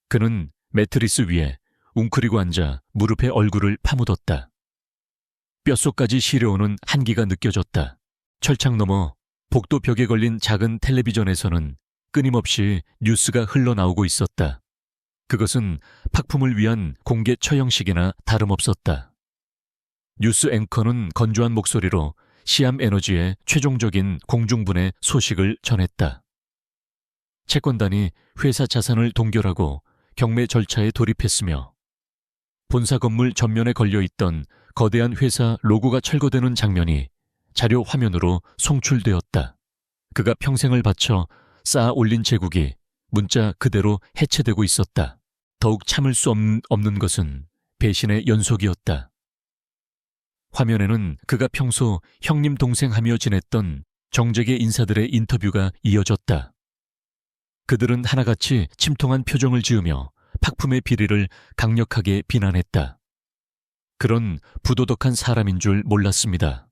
그는 매트리스 위에 웅크리고 앉아 무릎에 얼굴을 파묻었다. 뼛속까지 시려오는 한기가 느껴졌다. 철창 너머 복도 벽에 걸린 작은 텔레비전에서는 끊임없이 뉴스가 흘러나오고 있었다. 그것은 팍품을 위한 공개 처형식이나 다름없었다. 뉴스 앵커는 건조한 목소리로 시암 에너지의 최종적인 공중분해 소식을 전했다. 채권단이 회사 자산을 동결하고 경매 절차에 돌입했으며 본사 건물 전면에 걸려있던 거대한 회사 로고가 철거되는 장면이 자료 화면으로 송출되었다. 그가 평생을 바쳐 쌓아 올린 제국이 문자 그대로 해체되고 있었다. 더욱 참을 수 없는 것은 배신의 연속이었다. 화면에는 그가 평소 형님 동생 하며 지냈던 정재계 인사들의 인터뷰가 이어졌다. 그들은 하나같이 침통한 표정을 지으며 팍품의 비리를 강력하게 비난했다. 그런 부도덕한 사람인 줄 몰랐습니다.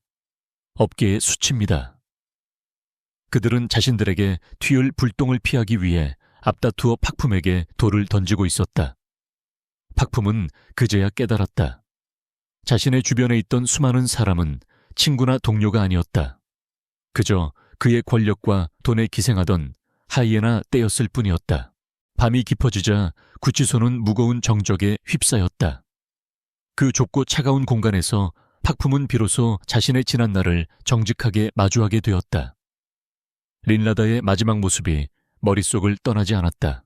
업계의 수치입니다. 그들은 자신들에게 튀을 불똥을 피하기 위해 앞다투어 팍품에게 돌을 던지고 있었다. 팍품은 그제야 깨달았다. 자신의 주변에 있던 수많은 사람은 친구나 동료가 아니었다. 그저 그의 권력과 돈에 기생하던 하이에나 떼였을 뿐이었다. 밤이 깊어지자 구치소는 무거운 정적에 휩싸였다. 그 좁고 차가운 공간에서 팍품은 비로소 자신의 지난 날을 정직하게 마주하게 되었다. 린라다의 마지막 모습이 머릿속을 떠나지 않았다.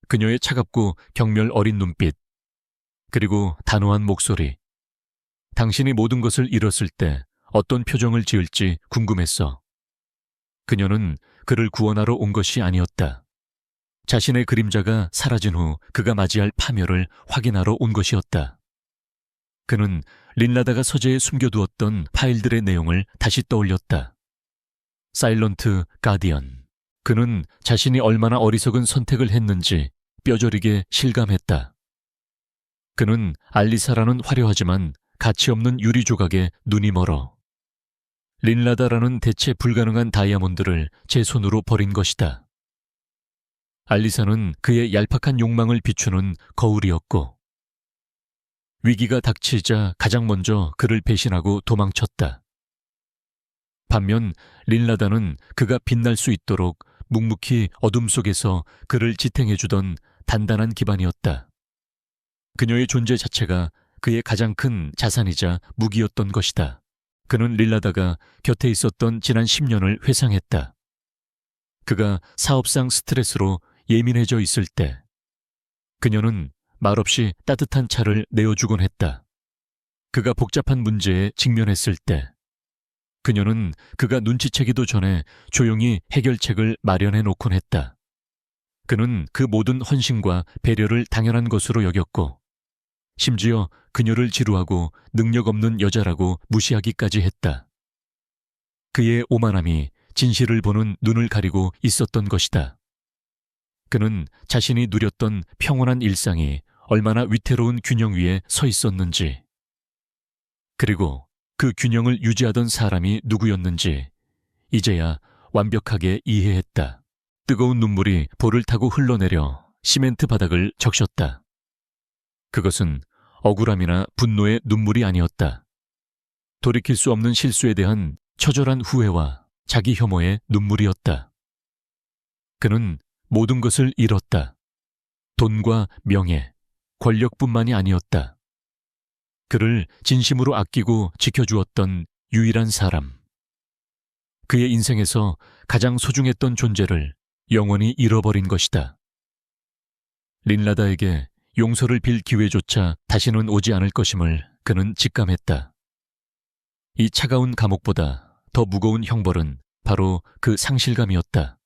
그녀의 차갑고 경멸 어린 눈빛, 그리고 단호한 목소리. 당신이 모든 것을 잃었을 때 어떤 표정을 지을지 궁금했어. 그녀는 그를 구원하러 온 것이 아니었다. 자신의 그림자가 사라진 후 그가 맞이할 파멸을 확인하러 온 것이었다. 그는 린라다가 서재에 숨겨두었던 파일들의 내용을 다시 떠올렸다. 사일런트 가디언. 그는 자신이 얼마나 어리석은 선택을 했는지 뼈저리게 실감했다. 그는 알리사라는 화려하지만 가치없는 유리 조각에 눈이 멀어 린라다라는 대체 불가능한 다이아몬드를 제 손으로 버린 것이다. 알리사는 그의 얄팍한 욕망을 비추는 거울이었고 위기가 닥치자 가장 먼저 그를 배신하고 도망쳤다. 반면 린라다는 그가 빛날 수 있도록 묵묵히 어둠 속에서 그를 지탱해주던 단단한 기반이었다. 그녀의 존재 자체가 그의 가장 큰 자산이자 무기였던 것이다. 그는 린라다가 곁에 있었던 지난 10년을 회상했다. 그가 사업상 스트레스로 예민해져 있을 때 그녀는 말없이 따뜻한 차를 내어주곤 했다. 그가 복잡한 문제에 직면했을 때 그녀는 그가 눈치채기도 전에 조용히 해결책을 마련해 놓곤 했다. 그는 그 모든 헌신과 배려를 당연한 것으로 여겼고 심지어 그녀를 지루하고 능력 없는 여자라고 무시하기까지 했다. 그의 오만함이 진실을 보는 눈을 가리고 있었던 것이다. 그는 자신이 누렸던 평온한 일상이 얼마나 위태로운 균형 위에 서 있었는지, 그리고 그 균형을 유지하던 사람이 누구였는지 이제야 완벽하게 이해했다. 뜨거운 눈물이 볼을 타고 흘러내려 시멘트 바닥을 적셨다. 그것은 억울함이나 분노의 눈물이 아니었다. 돌이킬 수 없는 실수에 대한 처절한 후회와 자기 혐오의 눈물이었다. 그는 모든 것을 잃었다. 돈과 명예, 권력뿐만이 아니었다. 그를 진심으로 아끼고 지켜주었던 유일한 사람. 그의 인생에서 가장 소중했던 존재를 영원히 잃어버린 것이다. 린라다에게 용서를 빌 기회조차 다시는 오지 않을 것임을 그는 직감했다. 이 차가운 감옥보다 더 무거운 형벌은 바로 그 상실감이었다.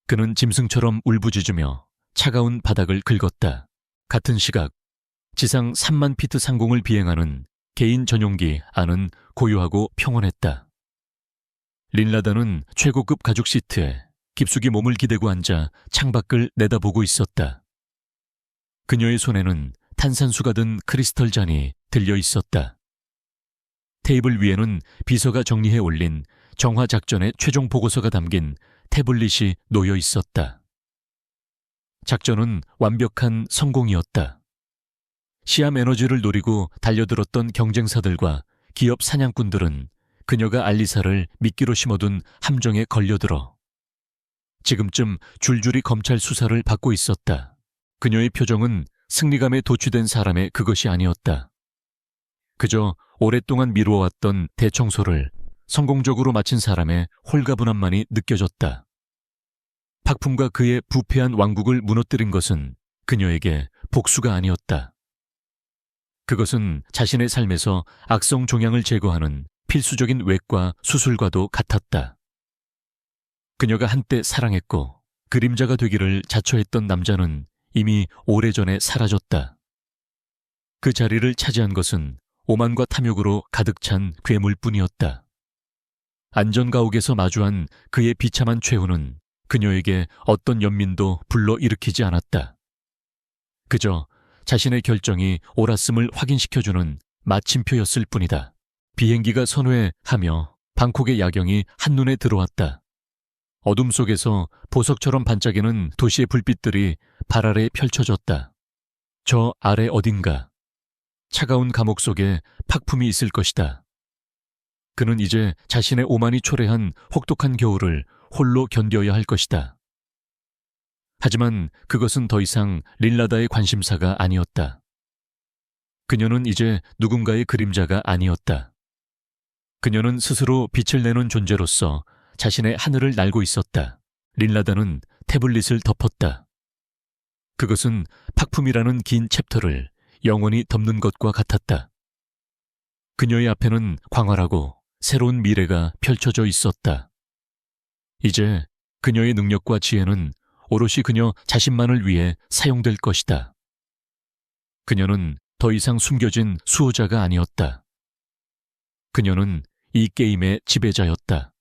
그는 짐승처럼 울부짖으며 차가운 바닥을 긁었다. 같은 시각 지상 3만 피트 상공을 비행하는 개인 전용기 안은 고요하고 평온했다. 린라다는 최고급 가죽 시트에 깊숙이 몸을 기대고 앉아 창밖을 내다보고 있었다. 그녀의 손에는 탄산수가 든 크리스털 잔이 들려 있었다. 테이블 위에는 비서가 정리해 올린 정화작전의 최종 보고서가 담긴 태블릿이 놓여 있었다. 작전은 완벽한 성공이었다. 시암 에너지를 노리고 달려들었던 경쟁사들과 기업 사냥꾼들은 그녀가 알리사를 미끼로 심어둔 함정에 걸려들어 지금쯤 줄줄이 검찰 수사를 받고 있었다. 그녀의 표정은 승리감에 도취된 사람의 그것이 아니었다. 그저 오랫동안 미루어왔던 대청소를 성공적으로 마친 사람의 홀가분함만이 느껴졌다. 팍품과 그의 부패한 왕국을 무너뜨린 것은 그녀에게 복수가 아니었다. 그것은 자신의 삶에서 악성 종양을 제거하는 필수적인 외과 수술과도 같았다. 그녀가 한때 사랑했고 그림자가 되기를 자처했던 남자는 이미 오래전에 사라졌다. 그 자리를 차지한 것은 오만과 탐욕으로 가득 찬 괴물뿐이었다. 안전가옥에서 마주한 그의 비참한 최후는 그녀에게 어떤 연민도 불러일으키지 않았다. 그저 자신의 결정이 옳았음을 확인시켜주는 마침표였을 뿐이다. 비행기가 선회하며 방콕의 야경이 한눈에 들어왔다. 어둠 속에서 보석처럼 반짝이는 도시의 불빛들이 발 아래 펼쳐졌다. 저 아래 어딘가 차가운 감옥 속에 팍품이 있을 것이다. 그는 이제 자신의 오만이 초래한 혹독한 겨울을 홀로 견뎌야 할 것이다. 하지만 그것은 더 이상 린라다의 관심사가 아니었다. 그녀는 이제 누군가의 그림자가 아니었다. 그녀는 스스로 빛을 내는 존재로서 자신의 하늘을 날고 있었다. 린라다는 태블릿을 덮었다. 그것은 팍품이라는 긴 챕터를 영원히 덮는 것과 같았다. 그녀의 앞에는 광활하고 새로운 미래가 펼쳐져 있었다. 이제 그녀의 능력과 지혜는 오롯이 그녀 자신만을 위해 사용될 것이다. 그녀는 더 이상 숨겨진 수호자가 아니었다. 그녀는 이 게임의 지배자였다.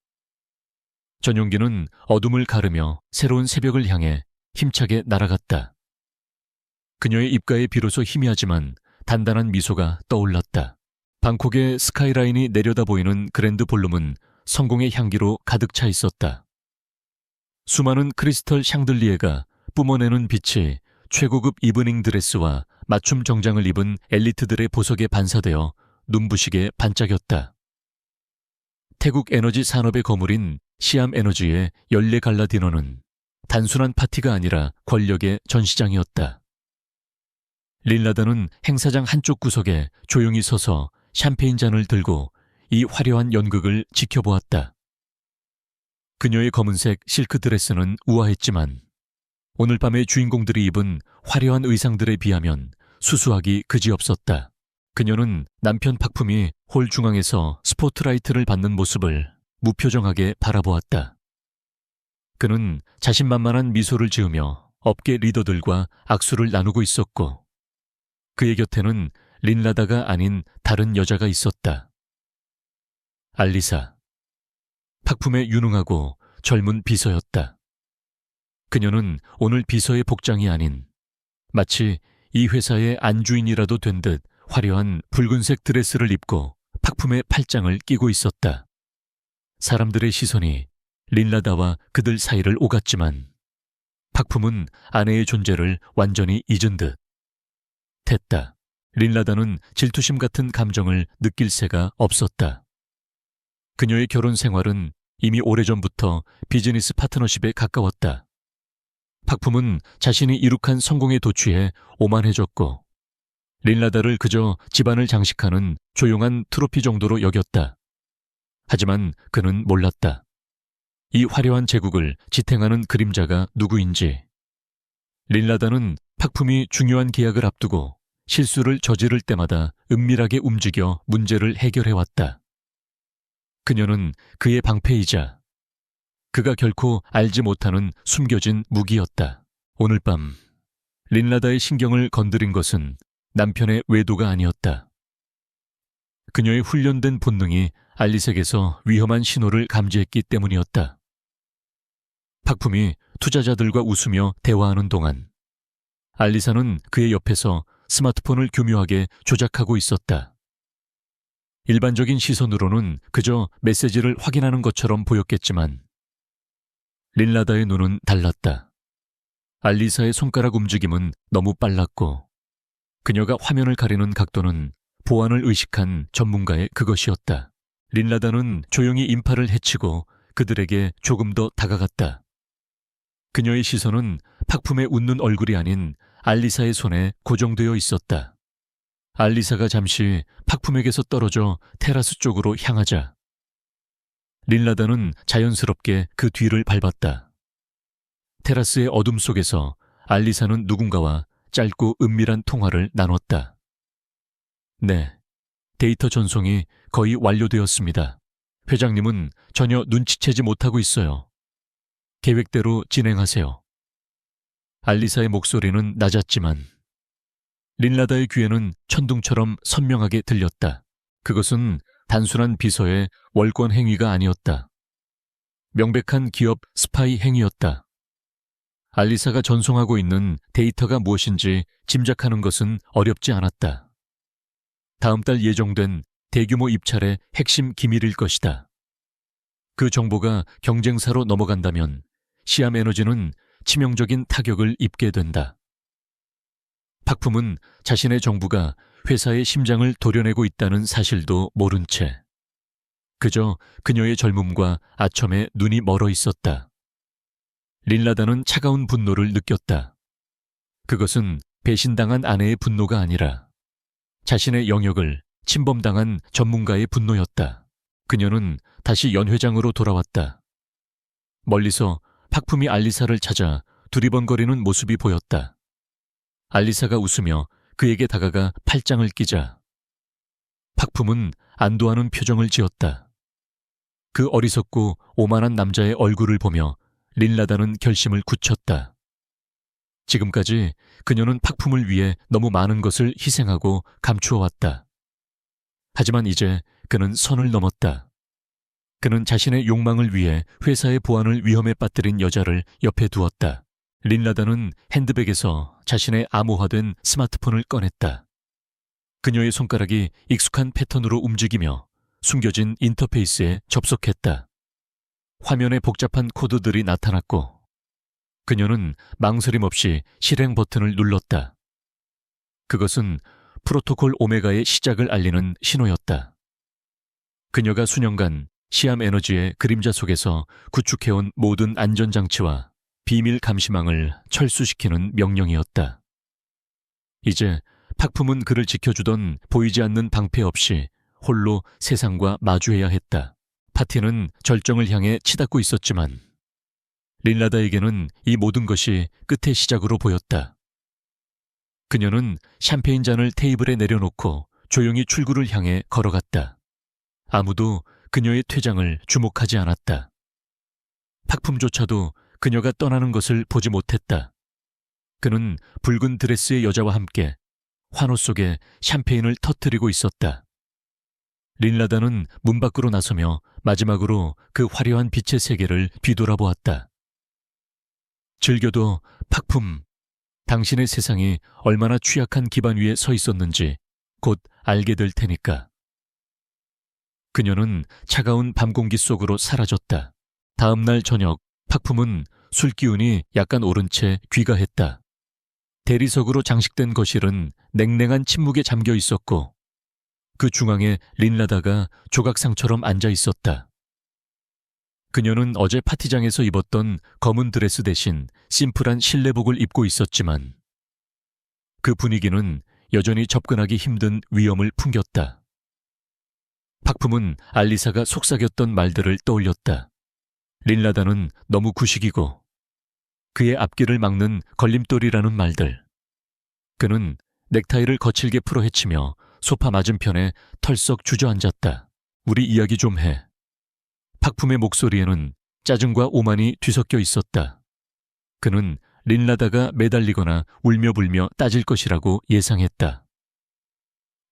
전용기는 어둠을 가르며 새로운 새벽을 향해 힘차게 날아갔다. 그녀의 입가에 비로소 희미하지만 단단한 미소가 떠올랐다. 방콕의 스카이라인이 내려다 보이는 그랜드 볼룸은 성공의 향기로 가득 차 있었다. 수많은 크리스털 샹들리에가 뿜어내는 빛이 최고급 이브닝 드레스와 맞춤 정장을 입은 엘리트들의 보석에 반사되어 눈부시게 반짝였다. 태국 에너지 산업의 거물인 시암 에너지의 연례 갈라 디너는 단순한 파티가 아니라 권력의 전시장이었다. 린라다는 행사장 한쪽 구석에 조용히 서서 샴페인 잔을 들고 이 화려한 연극을 지켜보았다. 그녀의 검은색 실크 드레스는 우아했지만 오늘 밤의 주인공들이 입은 화려한 의상들에 비하면 수수하기 그지없었다. 그녀는 남편 팍품이 홀 중앙에서 스포트라이트를 받는 모습을 무표정하게 바라보았다. 그는 자신만만한 미소를 지으며 업계 리더들과 악수를 나누고 있었고 그의 곁에는 린라다가 아닌 다른 여자가 있었다. 알리사. 팍품에 유능하고 젊은 비서였다. 그녀는 오늘 비서의 복장이 아닌 마치 이 회사의 안주인이라도 된 듯 화려한 붉은색 드레스를 입고 팍품의 팔짱을 끼고 있었다. 사람들의 시선이 린라다와 그들 사이를 오갔지만 팍품은 아내의 존재를 완전히 잊은 듯 했다. 린라다는 질투심 같은 감정을 느낄 새가 없었다. 그녀의 결혼 생활은 이미 오래전부터 비즈니스 파트너십에 가까웠다. 팍품은 자신이 이룩한 성공에 도취해 오만해졌고 린라다를 그저 집안을 장식하는 조용한 트로피 정도로 여겼다. 하지만 그는 몰랐다. 이 화려한 제국을 지탱하는 그림자가 누구인지. 린라다는 팍품이 중요한 계약을 앞두고 실수를 저지를 때마다 은밀하게 움직여 문제를 해결해왔다. 그녀는 그의 방패이자 그가 결코 알지 못하는 숨겨진 무기였다. 오늘 밤 린라다의 신경을 건드린 것은 남편의 외도가 아니었다. 그녀의 훈련된 본능이 알리색에서 위험한 신호를 감지했기 때문이었다. 팍품이 투자자들과 웃으며 대화하는 동안 알리사는 그의 옆에서 스마트폰을 교묘하게 조작하고 있었다. 일반적인 시선으로는 그저 메시지를 확인하는 것처럼 보였겠지만 린라다의 눈은 달랐다. 알리사의 손가락 움직임은 너무 빨랐고 그녀가 화면을 가리는 각도는 보안을 의식한 전문가의 그것이었다. 린라다는 조용히 인파를 해치고 그들에게 조금 더 다가갔다. 그녀의 시선은 팍품의 웃는 얼굴이 아닌 알리사의 손에 고정되어 있었다. 알리사가 잠시 팍품에게서 떨어져 테라스 쪽으로 향하자 린라다는 자연스럽게 그 뒤를 밟았다. 테라스의 어둠 속에서 알리사는 누군가와 짧고 은밀한 통화를 나눴다. 네, 데이터 전송이 거의 완료되었습니다. 회장님은 전혀 눈치채지 못하고 있어요. 계획대로 진행하세요. 알리사의 목소리는 낮았지만 린라다의 귀에는 천둥처럼 선명하게 들렸다. 그것은 단순한 비서의 월권 행위가 아니었다. 명백한 기업 스파이 행위였다. 알리사가 전송하고 있는 데이터가 무엇인지 짐작하는 것은 어렵지 않았다. 다음 달 예정된 대규모 입찰의 핵심 기밀일 것이다. 그 정보가 경쟁사로 넘어간다면 시암에너지는 치명적인 타격을 입게 된다. 박품은 자신의 정부가 회사의 심장을 도려내고 있다는 사실도 모른 채 그저 그녀의 젊음과 아첨에 눈이 멀어 있었다. 린라다는 차가운 분노를 느꼈다. 그것은 배신당한 아내의 분노가 아니라 자신의 영역을 침범당한 전문가의 분노였다. 그녀는 다시 연회장으로 돌아왔다. 멀리서 박품이 알리사를 찾아 두리번거리는 모습이 보였다. 알리사가 웃으며 그에게 다가가 팔짱을 끼자 박품은 안도하는 표정을 지었다. 그 어리석고 오만한 남자의 얼굴을 보며 린라다는 결심을 굳혔다. 지금까지 그녀는 박품을 위해 너무 많은 것을 희생하고 감추어왔다. 하지만 이제 그는 선을 넘었다. 그는 자신의 욕망을 위해 회사의 보안을 위험에 빠뜨린 여자를 옆에 두었다. 린라다는 핸드백에서 자신의 암호화된 스마트폰을 꺼냈다. 그녀의 손가락이 익숙한 패턴으로 움직이며 숨겨진 인터페이스에 접속했다. 화면에 복잡한 코드들이 나타났고 그녀는 망설임 없이 실행 버튼을 눌렀다. 그것은 프로토콜 오메가의 시작을 알리는 신호였다. 그녀가 수년간 시암에너지의 그림자 속에서 구축해온 모든 안전장치와 비밀 감시망을 철수시키는 명령이었다. 이제 박품은 그를 지켜주던 보이지 않는 방패 없이 홀로 세상과 마주해야 했다. 파티는 절정을 향해 치닫고 있었지만 린라다에게는 이 모든 것이 끝의 시작으로 보였다. 그녀는 샴페인 잔을 테이블에 내려놓고 조용히 출구를 향해 걸어갔다. 아무도 그녀의 퇴장을 주목하지 않았다. 박품조차도 그녀가 떠나는 것을 보지 못했다. 그는 붉은 드레스의 여자와 함께 환호 속에 샴페인을 터뜨리고 있었다. 린라다는 문 밖으로 나서며 마지막으로 그 화려한 빛의 세계를 뒤돌아보았다. 즐겨도 박품, 당신의 세상이 얼마나 취약한 기반 위에 서 있었는지 곧 알게 될 테니까. 그녀는 차가운 밤 공기 속으로 사라졌다. 다음 날 저녁 박품은 술 기운이 약간 오른 채 귀가했다. 대리석으로 장식된 거실은 냉랭한 침묵에 잠겨 있었고 그 중앙에 린라다가 조각상처럼 앉아 있었다. 그녀는 어제 파티장에서 입었던 검은 드레스 대신 심플한 실내복을 입고 있었지만 그 분위기는 여전히 접근하기 힘든 위험을 풍겼다. 박품은 알리사가 속삭였던 말들을 떠올렸다. 린라다는 너무 구식이고 그의 앞길을 막는 걸림돌이라는 말들. 그는 넥타이를 거칠게 풀어 헤치며 소파 맞은편에 털썩 주저앉았다. 우리 이야기 좀 해. 박품의 목소리에는 짜증과 오만이 뒤섞여 있었다. 그는 린라다가 매달리거나 울며불며 따질 것이라고 예상했다.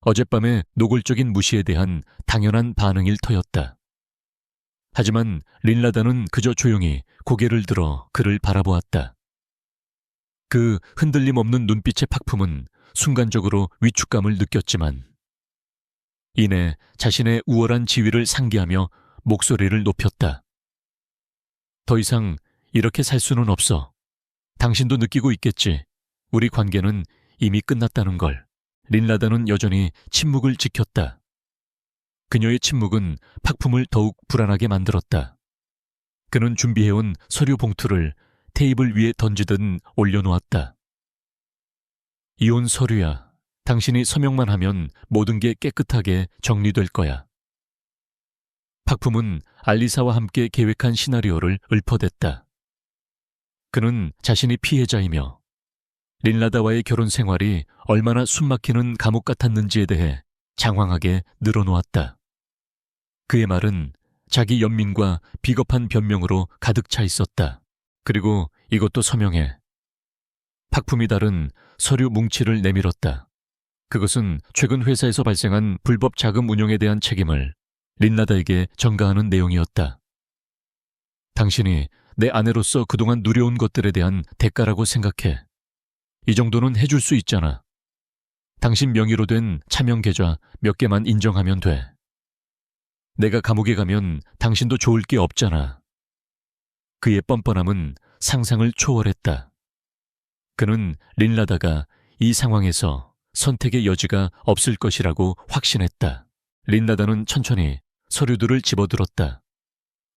어젯밤의 노골적인 무시에 대한 당연한 반응일 터였다. 하지만 린라다는 그저 조용히 고개를 들어 그를 바라보았다. 그 흔들림 없는 눈빛의 박품은 순간적으로 위축감을 느꼈지만 이내 자신의 우월한 지위를 상기하며 목소리를 높였다. 더 이상 이렇게 살 수는 없어. 당신도 느끼고 있겠지. 우리 관계는 이미 끝났다는 걸. 린라다는 여전히 침묵을 지켰다. 그녀의 침묵은 박품을 더욱 불안하게 만들었다. 그는 준비해온 서류 봉투를 테이블 위에 던지듯 올려놓았다. 이혼 서류야. 당신이 서명만 하면 모든 게 깨끗하게 정리될 거야. 박품은 알리사와 함께 계획한 시나리오를 읊어댔다. 그는 자신이 피해자이며 린라다와의 결혼 생활이 얼마나 숨막히는 감옥 같았는지에 대해 장황하게 늘어놓았다. 그의 말은 자기 연민과 비겁한 변명으로 가득 차 있었다. 그리고 이것도 서명해. 박품이 다른 서류 뭉치를 내밀었다. 그것은 최근 회사에서 발생한 불법 자금 운용에 대한 책임을 린라다에게 전가하는 내용이었다. 당신이 내 아내로서 그동안 누려온 것들에 대한 대가라고 생각해. 이 정도는 해줄 수 있잖아. 당신 명의로 된 차명 계좌 몇 개만 인정하면 돼. 내가 감옥에 가면 당신도 좋을 게 없잖아. 그의 뻔뻔함은 상상을 초월했다. 그는 린라다가 이 상황에서 선택의 여지가 없을 것이라고 확신했다. 린라다는 천천히 서류들을 집어들었다.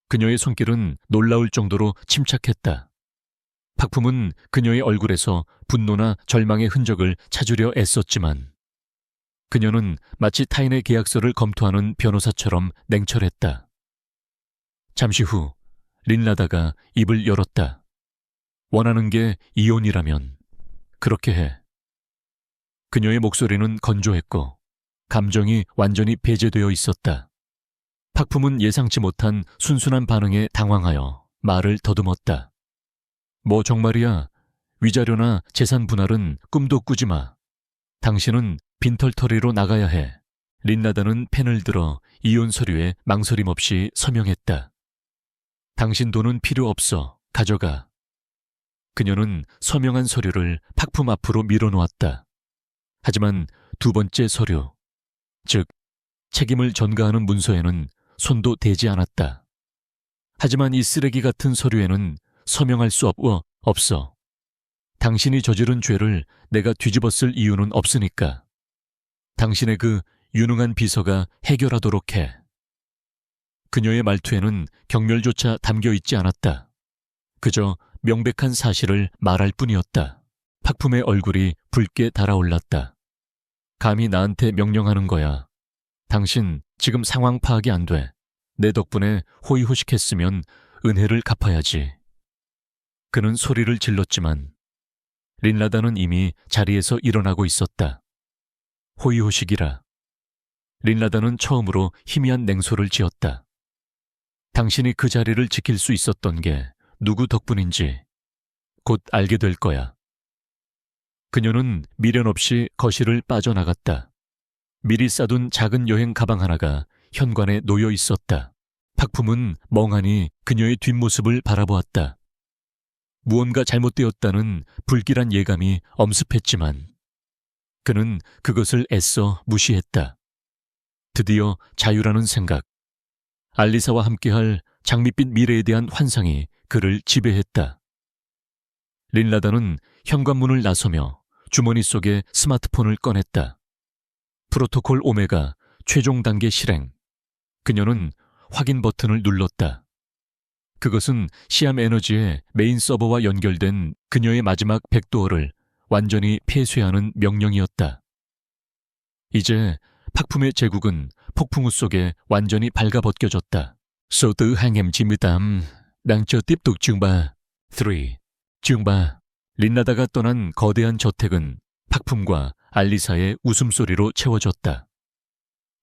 그녀의 손길은 놀라울 정도로 침착했다. 박품은 그녀의 얼굴에서 분노나 절망의 흔적을 찾으려 애썼지만 그녀는 마치 타인의 계약서를 검토하는 변호사처럼 냉철했다. 잠시 후 린라다가 입을 열었다. 원하는 게 이혼이라면 그렇게 해. 그녀의 목소리는 건조했고 감정이 완전히 배제되어 있었다. 박품은 예상치 못한 순순한 반응에 당황하여 말을 더듬었다. 뭐 정말이야. 위자료나 재산 분할은 꿈도 꾸지 마. 당신은 빈털터리로 나가야 해. 린라다는 펜을 들어 이혼 서류에 망설임 없이 서명했다. 당신 돈은 필요 없어. 가져가. 그녀는 서명한 서류를 박품 앞으로 밀어놓았다. 하지만 두 번째 서류, 즉 책임을 전가하는 문서에는 손도 대지 않았다. 하지만 이 쓰레기 같은 서류에는 서명할 수 없어. 당신이 저지른 죄를 내가 뒤집었을 이유는 없으니까. 당신의 그 유능한 비서가 해결하도록 해. 그녀의 말투에는 경멸조차 담겨 있지 않았다. 그저 명백한 사실을 말할 뿐이었다. 박품의 얼굴이 붉게 달아올랐다. 감히 나한테 명령하는 거야. 당신 지금 상황 파악이 안 돼. 내 덕분에 호의호식했으면 은혜를 갚아야지. 그는 소리를 질렀지만 린라다는 이미 자리에서 일어나고 있었다. 호의호식이라. 린라다는 처음으로 희미한 냉소를 지었다. 당신이 그 자리를 지킬 수 있었던 게 누구 덕분인지 곧 알게 될 거야. 그녀는 미련 없이 거실을 빠져나갔다. 미리 싸둔 작은 여행 가방 하나가 현관에 놓여 있었다. 박품은 멍하니 그녀의 뒷모습을 바라보았다. 무언가 잘못되었다는 불길한 예감이 엄습했지만 그는 그것을 애써 무시했다. 드디어 자유라는 생각, 알리사와 함께할 장밋빛 미래에 대한 환상이 그를 지배했다. 린라다는 현관문을 나서며 주머니 속에 스마트폰을 꺼냈다. 프로토콜 오메가 최종 단계 실행. 그녀는 확인 버튼을 눌렀다. 그것은 시암 에너지의 메인 서버와 연결된 그녀의 마지막 백도어를 완전히 폐쇄하는 명령이었다. 이제 박품의 제국은 폭풍우 속에 완전히 발가벗겨졌다. Số thứ 2098 đang chờ tiếp tục chương 3. 3. chương 3. 린라다가 떠난 거대한 저택은 박품과 알리사의 웃음소리로 채워졌다.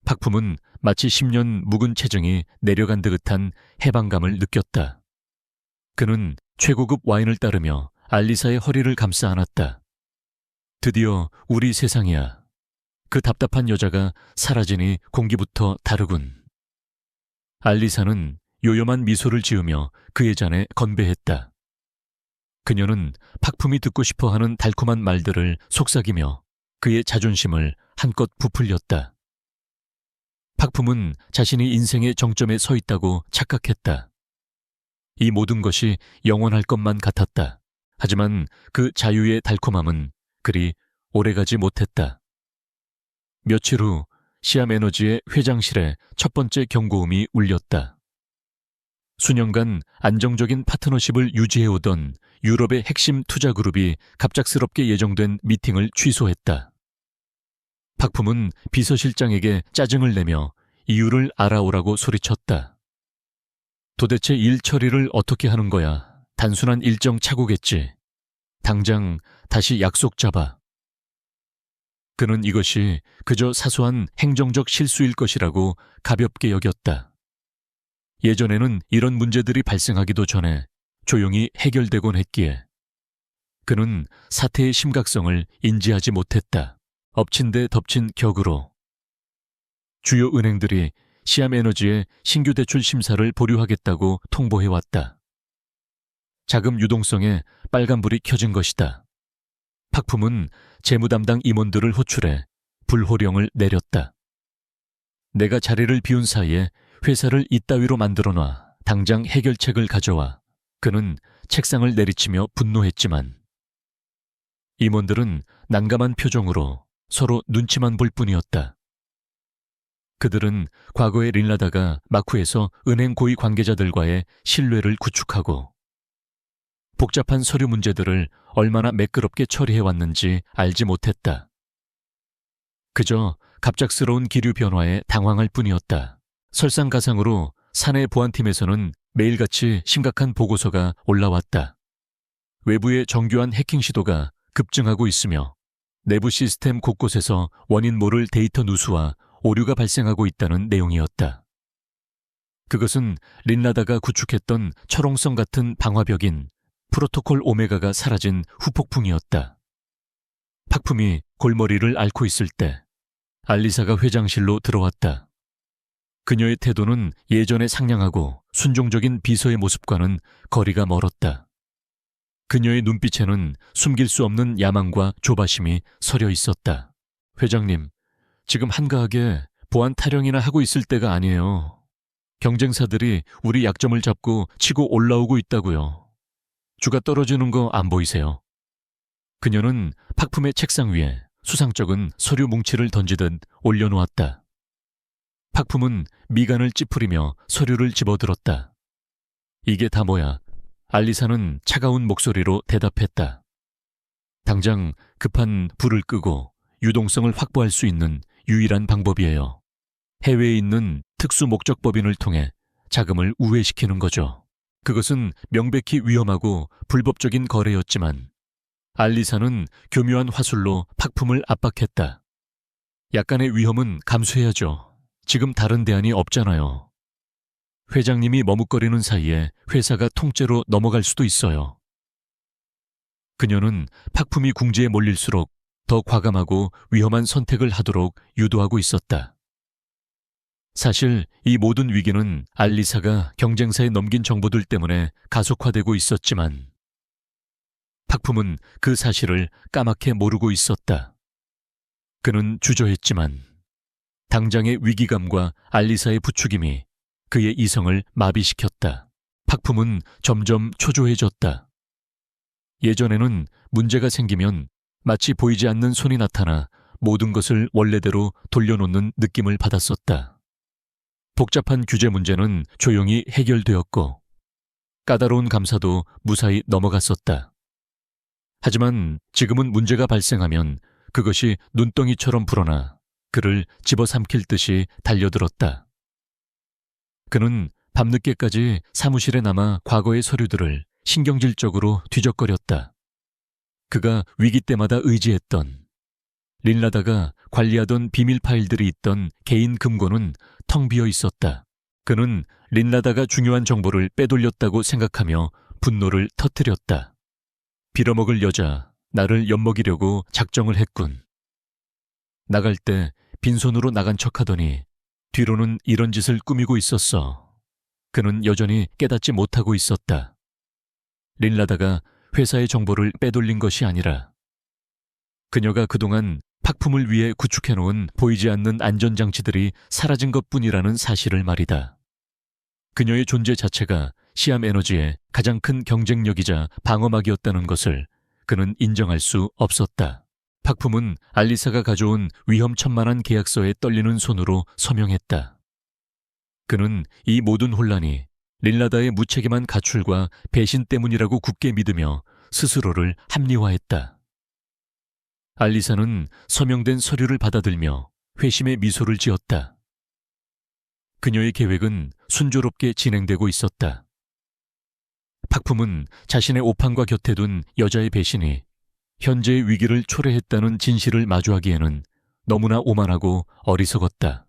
박품은 마치 10년 묵은 체증이 내려간 듯한 해방감을 느꼈다. 그는 최고급 와인을 따르며 알리사의 허리를 감싸 안았다. 드디어 우리 세상이야. 그 답답한 여자가 사라지니 공기부터 다르군. 알리사는 요염한 미소를 지으며 그의 잔에 건배했다. 그녀는 박품이 듣고 싶어하는 달콤한 말들을 속삭이며 그의 자존심을 한껏 부풀렸다. 박품은 자신이 인생의 정점에 서 있다고 착각했다. 이 모든 것이 영원할 것만 같았다. 하지만 그 자유의 달콤함은 그리 오래가지 못했다. 며칠 후 시암 에너지의 회장실에 첫 번째 경고음이 울렸다. 수년간 안정적인 파트너십을 유지해오던 유럽의 핵심 투자그룹이 갑작스럽게 예정된 미팅을 취소했다. 박품은 비서실장에게 짜증을 내며 이유를 알아오라고 소리쳤다. 도대체 일 처리를 어떻게 하는 거야? 단순한 일정 착오겠지. 당장 다시 약속 잡아. 그는 이것이 그저 사소한 행정적 실수일 것이라고 가볍게 여겼다. 예전에는 이런 문제들이 발생하기도 전에 조용히 해결되곤 했기에 그는 사태의 심각성을 인지하지 못했다. 엎친 데 덮친 격으로 주요 은행들이 시암 에너지의 신규 대출 심사를 보류하겠다고 통보해왔다. 자금 유동성에 빨간불이 켜진 것이다. 팍품은 재무 담당 임원들을 호출해 불호령을 내렸다. 내가 자리를 비운 사이에 회사를 이따위로 만들어놔 당장 해결책을 가져와. 그는 책상을 내리치며 분노했지만 임원들은 난감한 표정으로 서로 눈치만 볼 뿐이었다. 그들은 과거에 린라다가 마쿠에서 은행 고위 관계자들과의 신뢰를 구축하고 복잡한 서류 문제들을 얼마나 매끄럽게 처리해왔는지 알지 못했다. 그저 갑작스러운 기류 변화에 당황할 뿐이었다. 설상가상으로 사내 보안팀에서는 매일같이 심각한 보고서가 올라왔다. 외부의 정교한 해킹 시도가 급증하고 있으며 내부 시스템 곳곳에서 원인 모를 데이터 누수와 오류가 발생하고 있다는 내용이었다. 그것은 린라다가 구축했던 철옹성 같은 방화벽인 프로토콜 오메가가 사라진 후폭풍이었다. 팍품이 골머리를 앓고 있을 때 알리사가 회장실로 들어왔다. 그녀의 태도는 예전에 상냥하고 순종적인 비서의 모습과는 거리가 멀었다. 그녀의 눈빛에는 숨길 수 없는 야망과 조바심이 서려 있었다. 회장님, 지금 한가하게 보안 타령이나 하고 있을 때가 아니에요. 경쟁사들이 우리 약점을 잡고 치고 올라오고 있다고요. 주가 떨어지는 거 안 보이세요? 그녀는 팍품의 책상 위에 수상쩍은 서류 뭉치를 던지듯 올려놓았다. 팍품은 미간을 찌푸리며 서류를 집어들었다. 이게 다 뭐야? 알리사는 차가운 목소리로 대답했다. 당장 급한 불을 끄고 유동성을 확보할 수 있는 유일한 방법이에요. 해외에 있는 특수 목적법인을 통해 자금을 우회시키는 거죠. 그것은 명백히 위험하고 불법적인 거래였지만 알리사는 교묘한 화술로 팍품을 압박했다. 약간의 위험은 감수해야죠. 지금 다른 대안이 없잖아요. 회장님이 머뭇거리는 사이에 회사가 통째로 넘어갈 수도 있어요. 그녀는 팍품이 궁지에 몰릴수록 더 과감하고 위험한 선택을 하도록 유도하고 있었다. 사실 이 모든 위기는 알리사가 경쟁사에 넘긴 정보들 때문에 가속화되고 있었지만 팍품은 그 사실을 까맣게 모르고 있었다. 그는 주저했지만 당장의 위기감과 알리사의 부추김이 그의 이성을 마비시켰다. 팍품은 점점 초조해졌다. 예전에는 문제가 생기면 마치 보이지 않는 손이 나타나 모든 것을 원래대로 돌려놓는 느낌을 받았었다. 복잡한 규제 문제는 조용히 해결되었고 까다로운 감사도 무사히 넘어갔었다. 하지만 지금은 문제가 발생하면 그것이 눈덩이처럼 불어나 그를 집어삼킬 듯이 달려들었다. 그는 밤늦게까지 사무실에 남아 과거의 서류들을 신경질적으로 뒤적거렸다. 그가 위기 때마다 의지했던 린라다가 관리하던 비밀 파일들이 있던 개인 금고는 텅 비어 있었다. 그는 린라다가 중요한 정보를 빼돌렸다고 생각하며 분노를 터뜨렸다. 빌어먹을 여자, 나를 엿먹이려고 작정을 했군. 나갈 때 빈손으로 나간 척하더니 뒤로는 이런 짓을 꾸미고 있었어. 그는 여전히 깨닫지 못하고 있었다. 린라다가 회사의 정보를 빼돌린 것이 아니라 그녀가 그동안 팍품을 위해 구축해놓은 보이지 않는 안전장치들이 사라진 것뿐이라는 사실을 말이다. 그녀의 존재 자체가 시암 에너지의 가장 큰 경쟁력이자 방어막이었다는 것을 그는 인정할 수 없었다. 팍품은 알리사가 가져온 위험천만한 계약서에 떨리는 손으로 서명했다. 그는 이 모든 혼란이 린라다의 무책임한 가출과 배신 때문이라고 굳게 믿으며 스스로를 합리화했다. 알리사는 서명된 서류를 받아들며 회심의 미소를 지었다. 그녀의 계획은 순조롭게 진행되고 있었다. 팍품은 자신의 오판과 곁에 둔 여자의 배신이 현재의 위기를 초래했다는 진실을 마주하기에는 너무나 오만하고 어리석었다.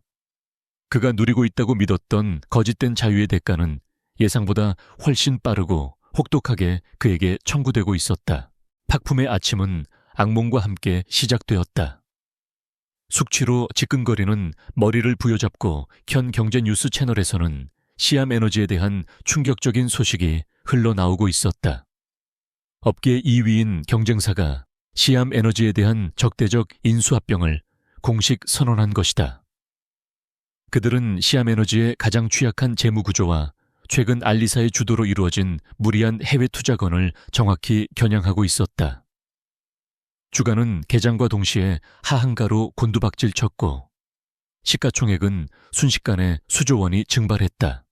그가 누리고 있다고 믿었던 거짓된 자유의 대가는 예상보다 훨씬 빠르고 혹독하게 그에게 청구되고 있었다. 팍품의 아침은 악몽과 함께 시작되었다. 숙취로 지끈거리는 머리를 부여잡고 켠 경제뉴스 채널에서는 시암 에너지에 대한 충격적인 소식이 흘러나오고 있었다. 업계 2위인 경쟁사가 시암 에너지에 대한 적대적 인수합병을 공식 선언한 것이다. 그들은 시암 에너지의 가장 취약한 재무 구조와 최근 알리사의 주도로 이루어진 무리한 해외 투자건을 정확히 겨냥하고 있었다. 주가는 개장과 동시에 하한가로 곤두박질 쳤고 시가총액은 순식간에 수조 원이 증발했다.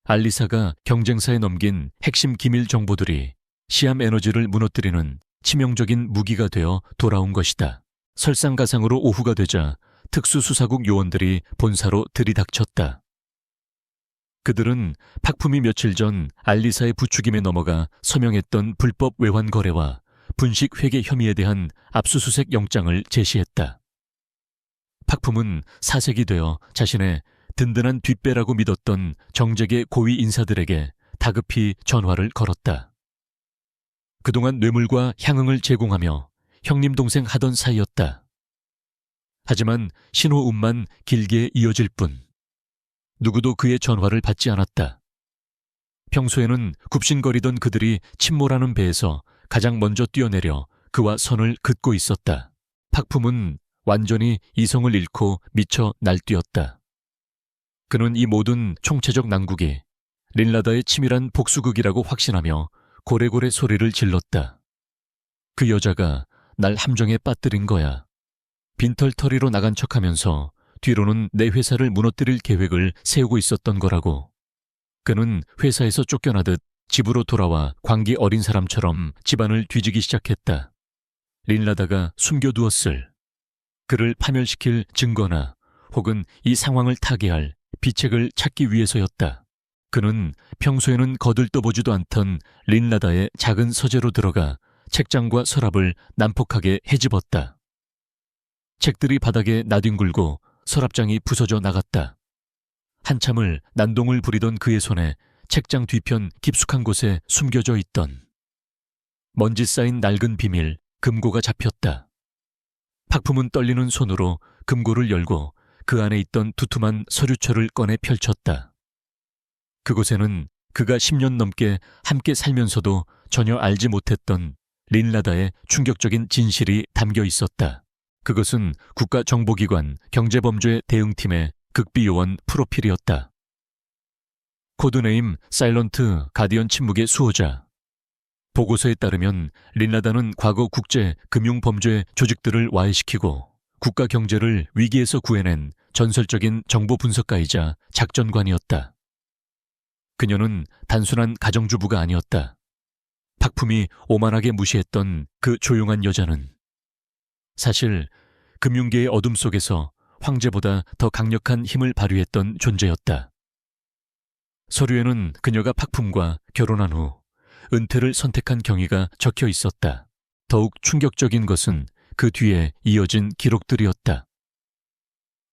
알리사가 경쟁사에 넘긴 핵심 기밀 정보들이 시암 에너지를 무너뜨리는 치명적인 무기가 되어 돌아온 것이다. 설상가상으로 오후가 되자 특수수사국 요원들이 본사로 들이닥쳤다. 그들은 팍품이 며칠 전 알리사의 부추김에 넘어가 서명했던 불법 외환 거래와 분식 회계 혐의에 대한 압수수색 영장을 제시했다. 팍품은 사색이 되어 자신의 든든한 뒷배라고 믿었던 정재계 고위 인사들에게 다급히 전화를 걸었다. 그동안 뇌물과 향응을 제공하며 형님 동생 하던 사이였다. 하지만 신호음만 길게 이어질 뿐 누구도 그의 전화를 받지 않았다. 평소에는 굽신거리던 그들이 침몰하는 배에서 가장 먼저 뛰어내려 그와 선을 긋고 있었다. 팍품은 완전히 이성을 잃고 미쳐 날뛰었다. 그는 이 모든 총체적 난국이 린라다의 치밀한 복수극이라고 확신하며 고래고래 소리를 질렀다. 그 여자가 날 함정에 빠뜨린 거야. 빈털터리로 나간 척하면서 뒤로는 내 회사를 무너뜨릴 계획을 세우고 있었던 거라고. 그는 회사에서 쫓겨나듯 집으로 돌아와 광기 어린 사람처럼 집안을 뒤지기 시작했다. 린라다가 숨겨두었을, 그를 파멸시킬 증거나 혹은 이 상황을 타개할 비책을 찾기 위해서였다. 그는 평소에는 거들떠보지도 않던 린라다의 작은 서재로 들어가 책장과 서랍을 난폭하게 헤집었다. 책들이 바닥에 나뒹굴고 서랍장이 부서져 나갔다. 한참을 난동을 부리던 그의 손에 책장 뒤편 깊숙한 곳에 숨겨져 있던 먼지 쌓인 낡은 비밀, 금고가 잡혔다. 팍품은 떨리는 손으로 금고를 열고 그 안에 있던 두툼한 서류철을 꺼내 펼쳤다. 그곳에는 그가 10년 넘게 함께 살면서도 전혀 알지 못했던 린라다의 충격적인 진실이 담겨 있었다. 그것은 국가정보기관 경제범죄 대응팀의 극비요원 프로필이었다. 코드네임 사일런트 가디언 침묵의 수호자. 보고서에 따르면 린라다는 과거 국제 금융범죄 조직들을 와해시키고 국가 경제를 위기에서 구해낸 전설적인 정보 분석가이자 작전관이었다. 그녀는 단순한 가정주부가 아니었다. 팍품이 오만하게 무시했던 그 조용한 여자는 사실 금융계의 어둠 속에서 황제보다 더 강력한 힘을 발휘했던 존재였다. 서류에는 그녀가 팍품과 결혼한 후 은퇴를 선택한 경위가 적혀 있었다. 더욱 충격적인 것은 그 뒤에 이어진 기록들이었다.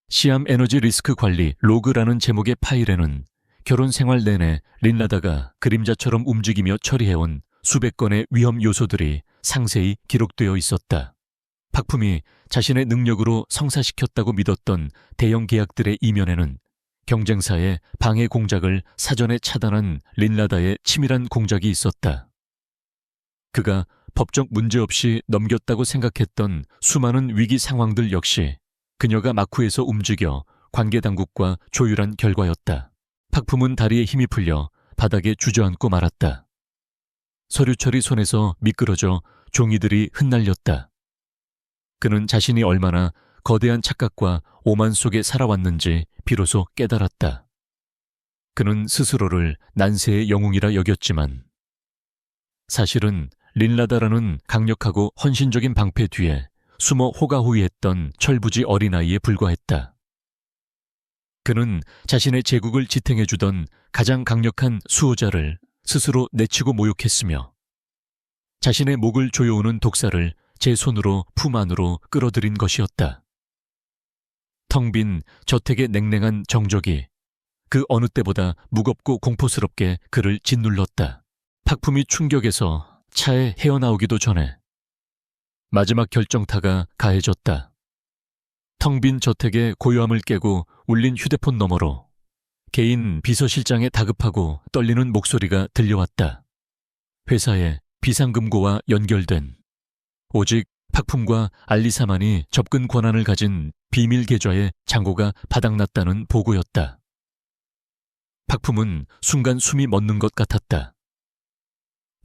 시암 에너지 리스크 관리 로그라는 제목의 파일에는 결혼 생활 내내 린라다가 그림자처럼 움직이며 처리해온 수백 건의 위험 요소들이 상세히 기록되어 있었다. 팍품이 자신의 능력으로 성사시켰다고 믿었던 대형 계약들의 이면에는 경쟁사의 방해 공작을 사전에 차단한 린라다의 치밀한 공작이 있었다. 그가 법적 문제 없이 넘겼다고 생각했던 수많은 위기 상황들 역시 그녀가 막후에서 움직여 관계당국과 조율한 결과였다. 팍품은 다리에 힘이 풀려 바닥에 주저앉고 말았다. 서류철이 손에서 미끄러져 종이들이 흩날렸다. 그는 자신이 얼마나 거대한 착각과 오만 속에 살아왔는지 비로소 깨달았다. 그는 스스로를 난세의 영웅이라 여겼지만 사실은 린라다라는 강력하고 헌신적인 방패 뒤에 숨어 호가호위했던 철부지 어린아이에 불과했다. 그는 자신의 제국을 지탱해주던 가장 강력한 수호자를 스스로 내치고 모욕했으며 자신의 목을 조여오는 독사를 제 손으로 품 안으로 끌어들인 것이었다. 텅 빈 저택의 냉랭한 정적이 그 어느 때보다 무겁고 공포스럽게 그를 짓눌렀다. 팍품이 충격에서 차에 헤어나오기도 전에 마지막 결정타가 가해졌다. 텅 빈 저택의 고요함을 깨고 울린 휴대폰 너머로 개인 비서실장의 다급하고 떨리는 목소리가 들려왔다. 회사에 비상금고와 연결된, 오직 팍품과 알리사만이 접근 권한을 가진 비밀 계좌에 잔고가 바닥났다는 보고였다. 팍품은 순간 숨이 멎는 것 같았다.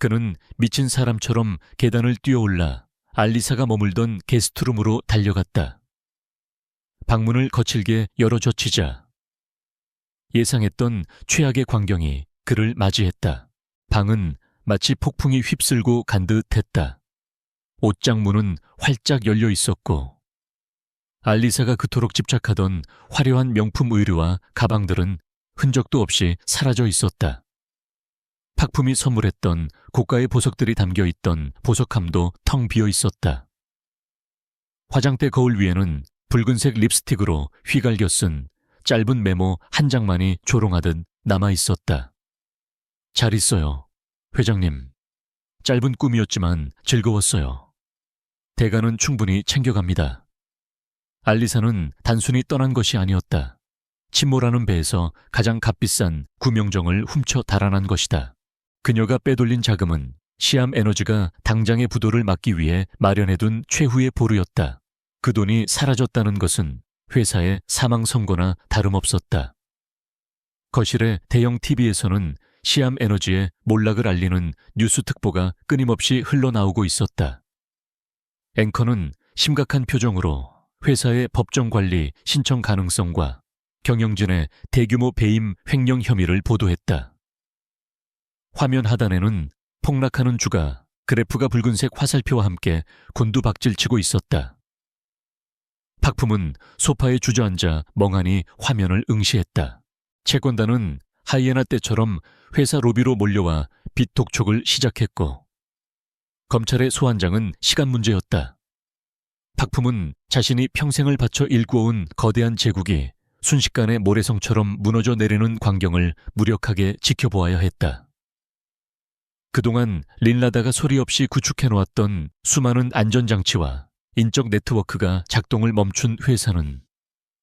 그는 미친 사람처럼 계단을 뛰어올라 알리사가 머물던 게스트룸으로 달려갔다. 방문을 거칠게 열어젖히자 예상했던 최악의 광경이 그를 맞이했다. 방은 마치 폭풍이 휩쓸고 간 듯했다. 옷장 문은 활짝 열려 있었고 알리사가 그토록 집착하던 화려한 명품 의류와 가방들은 흔적도 없이 사라져 있었다. 팍품이 선물했던 고가의 보석들이 담겨 있던 보석함도 텅 비어 있었다. 화장대 거울 위에는 붉은색 립스틱으로 휘갈겨 쓴 짧은 메모 한 장만이 조롱하듯 남아 있었다. 잘 있어요, 회장님. 짧은 꿈이었지만 즐거웠어요. 대가는 충분히 챙겨갑니다. 알리사는 단순히 떠난 것이 아니었다. 침몰하는 배에서 가장 값비싼 구명정을 훔쳐 달아난 것이다. 그녀가 빼돌린 자금은 시암 에너지가 당장의 부도를 막기 위해 마련해둔 최후의 보루였다. 그 돈이 사라졌다는 것은 회사의 사망 선고나 다름없었다. 거실의 대형 TV에서는 시암 에너지의 몰락을 알리는 뉴스 특보가 끊임없이 흘러나오고 있었다. 앵커는 심각한 표정으로 회사의 법정 관리 신청 가능성과 경영진의 대규모 배임 횡령 혐의를 보도했다. 화면 하단에는 폭락하는 주가 그래프가 붉은색 화살표와 함께 곤두박질치고 있었다. 팍품은 소파에 주저앉아 멍하니 화면을 응시했다. 채권단은 하이에나 떼처럼 회사 로비로 몰려와 빚 독촉을 시작했고 검찰의 소환장은 시간 문제였다. 팍품은 자신이 평생을 바쳐 일구어온 거대한 제국이 순식간에 모래성처럼 무너져 내리는 광경을 무력하게 지켜보아야 했다. 그동안 린라다가 소리 없이 구축해놓았던 수많은 안전장치와 인적 네트워크가 작동을 멈춘 회사는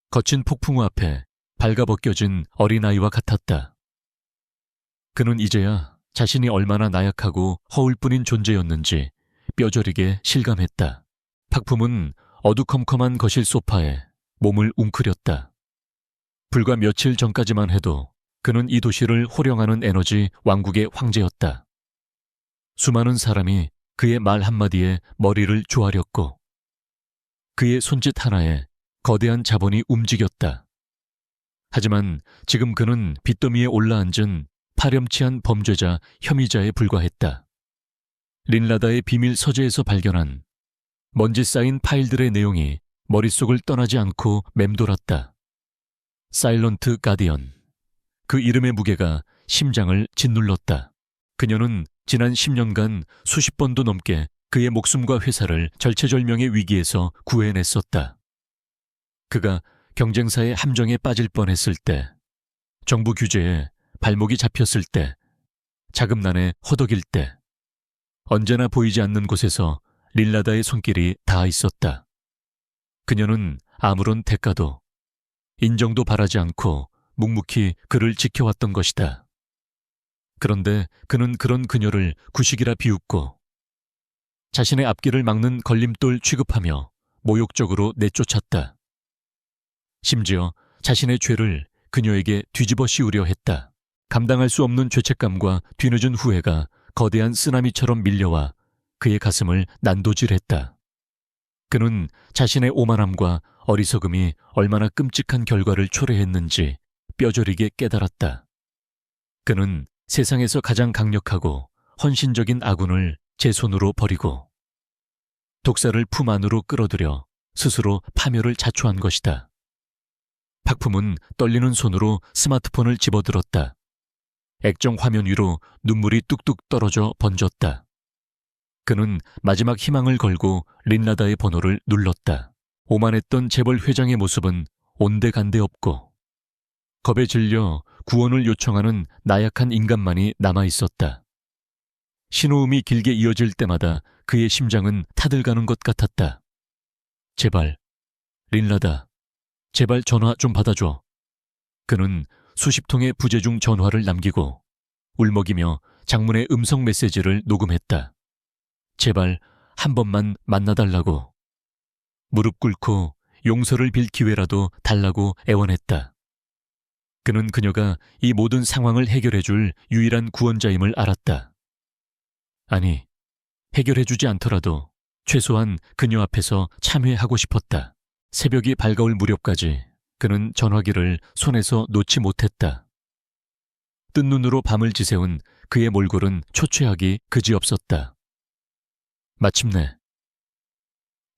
거친 폭풍우 앞에 발가벗겨진 어린아이와 같았다. 그는 이제야 자신이 얼마나 나약하고 허울뿐인 존재였는지 뼈저리게 실감했다. 팍품은 어두컴컴한 거실 소파에 몸을 웅크렸다. 불과 며칠 전까지만 해도 그는 이 도시를 호령하는 에너지 왕국의 황제였다. 수많은 사람이 그의 말 한마디에 머리를 조아렸고 그의 손짓 하나에 거대한 자본이 움직였다. 하지만 지금 그는 빚더미에 올라앉은 파렴치한 범죄자, 혐의자에 불과했다. 린라다의 비밀 서재에서 발견한 먼지 쌓인 파일들의 내용이 머릿속을 떠나지 않고 맴돌았다. 사일런트 가디언. 그 이름의 무게가 심장을 짓눌렀다. 그녀는 지난 10년간 수십 번도 넘게 그의 목숨과 회사를 절체절명의 위기에서 구해냈었다. 그가 경쟁사의 함정에 빠질 뻔했을 때, 정부 규제에 발목이 잡혔을 때, 자금난에 허덕일 때, 언제나 보이지 않는 곳에서 린라다의 손길이 닿아 있었다. 그녀는 아무런 대가도, 인정도 바라지 않고 묵묵히 그를 지켜왔던 것이다. 그런데 그는 그런 그녀를 구식이라 비웃고 자신의 앞길을 막는 걸림돌 취급하며 모욕적으로 내쫓았다. 심지어 자신의 죄를 그녀에게 뒤집어 씌우려 했다. 감당할 수 없는 죄책감과 뒤늦은 후회가 거대한 쓰나미처럼 밀려와 그의 가슴을 난도질했다. 그는 자신의 오만함과 어리석음이 얼마나 끔찍한 결과를 초래했는지 뼈저리게 깨달았다. 그는 세상에서 가장 강력하고 헌신적인 아군을 제 손으로 버리고 독사를 품 안으로 끌어들여 스스로 파멸을 자초한 것이다. 팍품은 떨리는 손으로 스마트폰을 집어들었다. 액정 화면 위로 눈물이 뚝뚝 떨어져 번졌다. 그는 마지막 희망을 걸고 린라다의 번호를 눌렀다. 오만했던 재벌 회장의 모습은 온데간데 없고 겁에 질려 구원을 요청하는 나약한 인간만이 남아있었다. 신호음이 길게 이어질 때마다 그의 심장은 타들가는 것 같았다. 제발, 린라다, 제발 전화 좀 받아줘. 그는 수십 통의 부재중 전화를 남기고 울먹이며 장문의 음성 메시지를 녹음했다. 제발 한 번만 만나달라고. 무릎 꿇고 용서를 빌 기회라도 달라고 애원했다. 그는 그녀가 이 모든 상황을 해결해줄 유일한 구원자임을 알았다. 아니, 해결해주지 않더라도 최소한 그녀 앞에서 참회하고 싶었다. 새벽이 밝아올 무렵까지 그는 전화기를 손에서 놓지 못했다. 뜬 눈으로 밤을 지새운 그의 몰골은 초췌하기 그지없었다. 마침내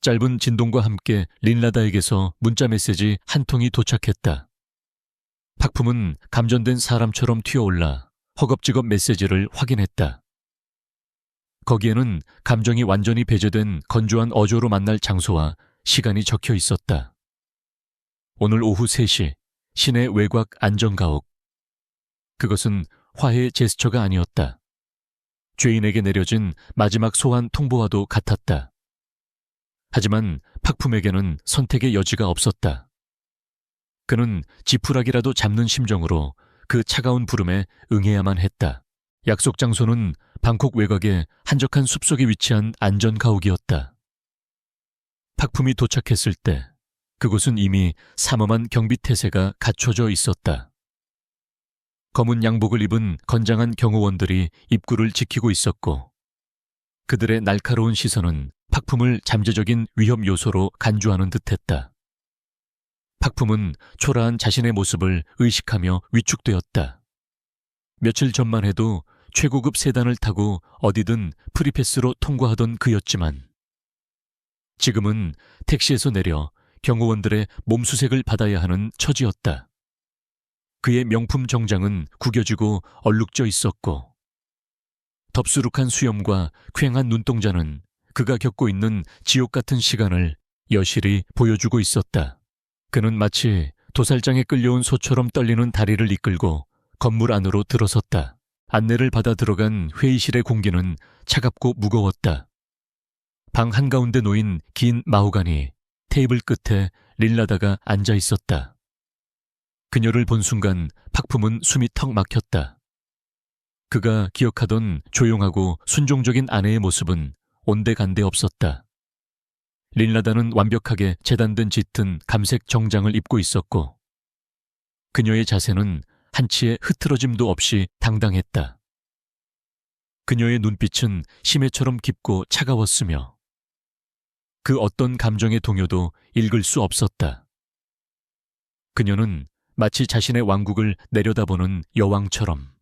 짧은 진동과 함께 린라다에게서 문자 메시지 한 통이 도착했다. 팍품은 감전된 사람처럼 튀어올라 허겁지겁 메시지를 확인했다. 거기에는 감정이 완전히 배제된 건조한 어조로 만날 장소와 시간이 적혀 있었다. 오늘 오후 3시 시내 외곽 안전가옥. 그것은 화해의 제스처가 아니었다. 죄인에게 내려진 마지막 소환 통보와도 같았다. 하지만 팍품에게는 선택의 여지가 없었다. 그는 지푸라기라도 잡는 심정으로 그 차가운 부름에 응해야만 했다. 약속 장소는 방콕 외곽의 한적한 숲속에 위치한 안전가옥이었다. 팍품이 도착했을 때 그곳은 이미 삼엄한 경비태세가 갖춰져 있었다. 검은 양복을 입은 건장한 경호원들이 입구를 지키고 있었고 그들의 날카로운 시선은 팍품을 잠재적인 위협 요소로 간주하는 듯했다. 팍품은 초라한 자신의 모습을 의식하며 위축되었다. 며칠 전만 해도 최고급 세단을 타고 어디든 프리패스로 통과하던 그였지만 지금은 택시에서 내려 경호원들의 몸수색을 받아야 하는 처지였다. 그의 명품 정장은 구겨지고 얼룩져 있었고 덥수룩한 수염과 퀭한 눈동자는 그가 겪고 있는 지옥 같은 시간을 여실히 보여주고 있었다. 그는 마치 도살장에 끌려온 소처럼 떨리는 다리를 이끌고 건물 안으로 들어섰다. 안내를 받아 들어간 회의실의 공기는 차갑고 무거웠다. 방 한가운데 놓인 긴 마호가니 테이블 끝에 린라다가 앉아 있었다. 그녀를 본 순간 팍품은 숨이 턱 막혔다. 그가 기억하던 조용하고 순종적인 아내의 모습은 온데간데 없었다. 린라다는 완벽하게 재단된 짙은 감색 정장을 입고 있었고 그녀의 자세는 한치의 흐트러짐도 없이 당당했다. 그녀의 눈빛은 심해처럼 깊고 차가웠으며 그 어떤 감정의 동요도 읽을 수 없었다. 그녀는 마치 자신의 왕국을 내려다보는 여왕처럼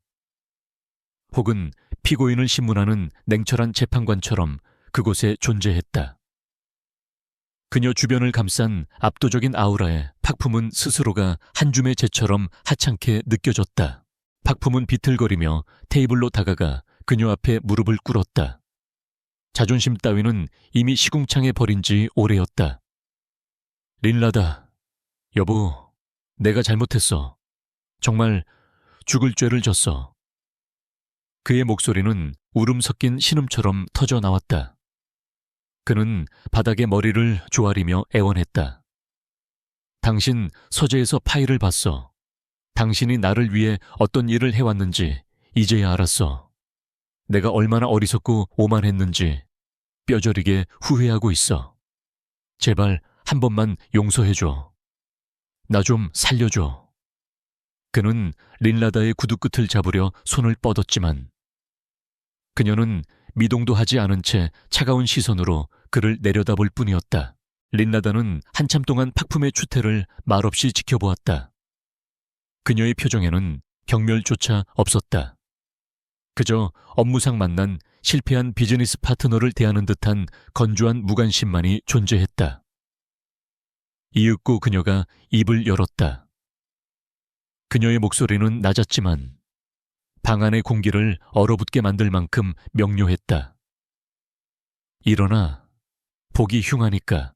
혹은 피고인을 신문하는 냉철한 재판관처럼 그곳에 존재했다. 그녀 주변을 감싼 압도적인 아우라에 팍품은 스스로가 한 줌의 재처럼 하찮게 느껴졌다. 팍품은 비틀거리며 테이블로 다가가 그녀 앞에 무릎을 꿇었다. 자존심 따위는 이미 시궁창에 버린 지 오래였다. 린라다, 여보, 내가 잘못했어. 정말 죽을 죄를 졌어. 그의 목소리는 울음 섞인 신음처럼 터져 나왔다. 그는 바닥에 머리를 조아리며 애원했다. 당신 서재에서 파일을 봤어. 당신이 나를 위해 어떤 일을 해왔는지 이제야 알았어. 내가 얼마나 어리석고 오만했는지 뼈저리게 후회하고 있어. 제발 한 번만 용서해줘. 나 좀 살려줘. 그는 린라다의 구두 끝을 잡으려 손을 뻗었지만 그녀는 미동도 하지 않은 채 차가운 시선으로 그를 내려다볼 뿐이었다. 린라다는 한참 동안 팍품의 추태를 말없이 지켜보았다. 그녀의 표정에는 경멸조차 없었다. 그저 업무상 만난 실패한 비즈니스 파트너를 대하는 듯한 건조한 무관심만이 존재했다. 이윽고 그녀가 입을 열었다. 그녀의 목소리는 낮았지만 방 안의 공기를 얼어붙게 만들 만큼 명료했다. 일어나, 보기 흉하니까.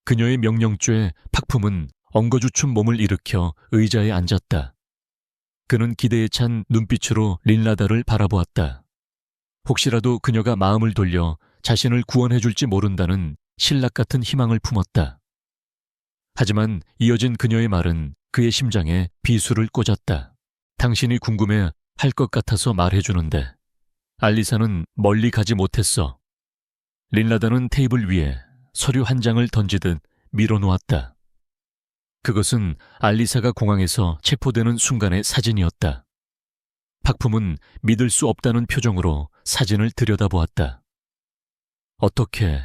그녀의 명령조에 팍품은 엉거주춤 몸을 일으켜 의자에 앉았다. 그는 기대에 찬 눈빛으로 린라다를 바라보았다. 혹시라도 그녀가 마음을 돌려 자신을 구원해줄지 모른다는 신락 같은 희망을 품었다. 하지만 이어진 그녀의 말은 그의 심장에 비수를 꽂았다. 당신이 궁금해 할 것 같아서 말해주는데 알리사는 멀리 가지 못했어. 린라다는 테이블 위에 서류 한 장을 던지듯 밀어놓았다. 그것은 알리사가 공항에서 체포되는 순간의 사진이었다. 박품은 믿을 수 없다는 표정으로 사진을 들여다보았다. 어떻게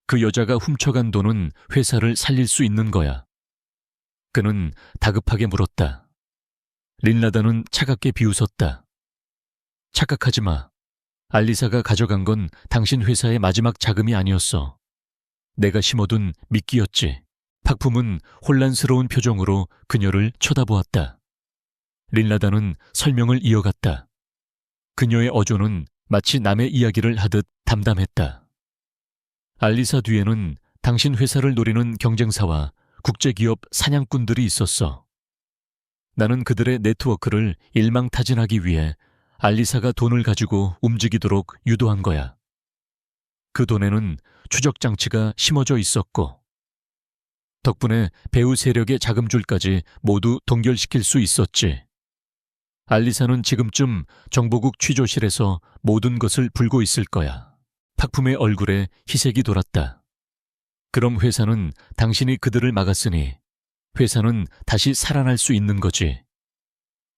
그 여자가 훔쳐간 돈은 회사를 살릴 수 있는 거야? 그는 다급하게 물었다. 린라다는 차갑게 비웃었다. 착각하지 마. 알리사가 가져간 건 당신 회사의 마지막 자금이 아니었어. 내가 심어둔 미끼였지. 박품은 혼란스러운 표정으로 그녀를 쳐다보았다. 린라다는 설명을 이어갔다. 그녀의 어조는 마치 남의 이야기를 하듯 담담했다. 알리사 뒤에는 당신 회사를 노리는 경쟁사와 국제기업 사냥꾼들이 있었어. 나는 그들의 네트워크를 일망타진하기 위해 알리사가 돈을 가지고 움직이도록 유도한 거야. 그 돈에는 추적 장치가 심어져 있었고, 덕분에 배후 세력의 자금줄까지 모두 동결시킬 수 있었지. 알리사는 지금쯤 정보국 취조실에서 모든 것을 불고 있을 거야. 박품의 얼굴에 희색이 돌았다. 그럼 회사는 당신이 그들을 막았으니 회사는 다시 살아날 수 있는 거지.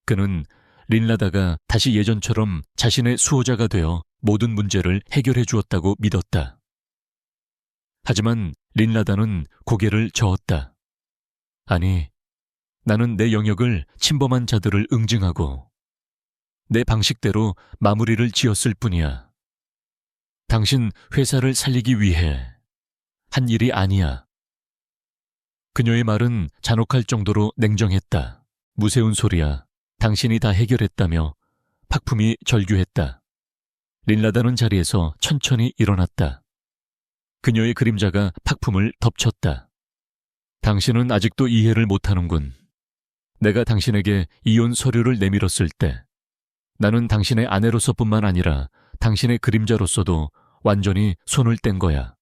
그는 린라다가 다시 예전처럼 자신의 수호자가 되어 모든 문제를 해결해 주었다고 믿었다. 하지만 린라다는 고개를 저었다. 아니, 나는 내 영역을 침범한 자들을 응징하고 내 방식대로 마무리를 지었을 뿐이야. 당신 회사를 살리기 위해 한 일이 아니야. 그녀의 말은 잔혹할 정도로 냉정했다. 무세운 소리야. 당신이 다 해결했다며 박품이 절규했다. 린라다는 자리에서 천천히 일어났다. 그녀의 그림자가 박품을 덮쳤다. 당신은 아직도 이해를 못하는군. 내가 당신에게 이혼 서류를 내밀었을 때 나는 당신의 아내로서뿐만 아니라 당신의 그림자로서도 완전히 손을 뗀 거야.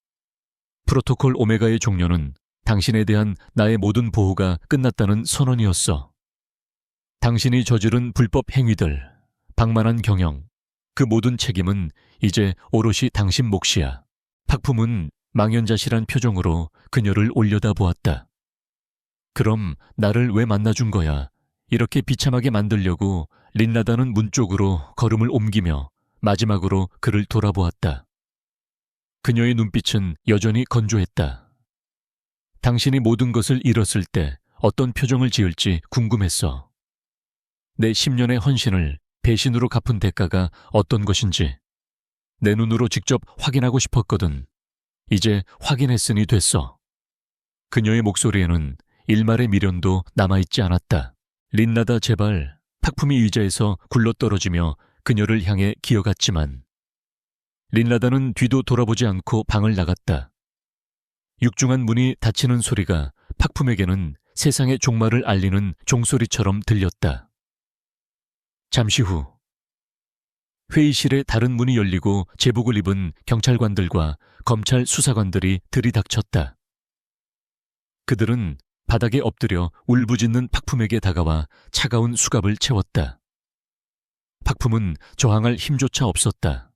프로토콜 오메가의 종료는 당신에 대한 나의 모든 보호가 끝났다는 선언이었어. 당신이 저지른 불법 행위들, 방만한 경영, 그 모든 책임은 이제 오롯이 당신 몫이야. 박품은 망연자실한 표정으로 그녀를 올려다보았다. 그럼 나를 왜 만나준 거야? 이렇게 비참하게 만들려고 린라다는 문 쪽으로 걸음을 옮기며 마지막으로 그를 돌아보았다. 그녀의 눈빛은 여전히 건조했다. 당신이 모든 것을 잃었을 때 어떤 표정을 지을지 궁금했어. 내 10년의 헌신을 배신으로 갚은 대가가 어떤 것인지 내 눈으로 직접 확인하고 싶었거든. 이제 확인했으니 됐어. 그녀의 목소리에는 일말의 미련도 남아있지 않았다. 린라다 제발. 박품이 의자에서 굴러떨어지며 그녀를 향해 기어갔지만 린라다는 뒤도 돌아보지 않고 방을 나갔다. 육중한 문이 닫히는 소리가 박품에게는 세상의 종말을 알리는 종소리처럼 들렸다. 잠시 후 회의실의 다른 문이 열리고 제복을 입은 경찰관들과 검찰 수사관들이 들이닥쳤다. 그들은 바닥에 엎드려 울부짖는 박품에게 다가와 차가운 수갑을 채웠다. 박품은 저항할 힘조차 없었다.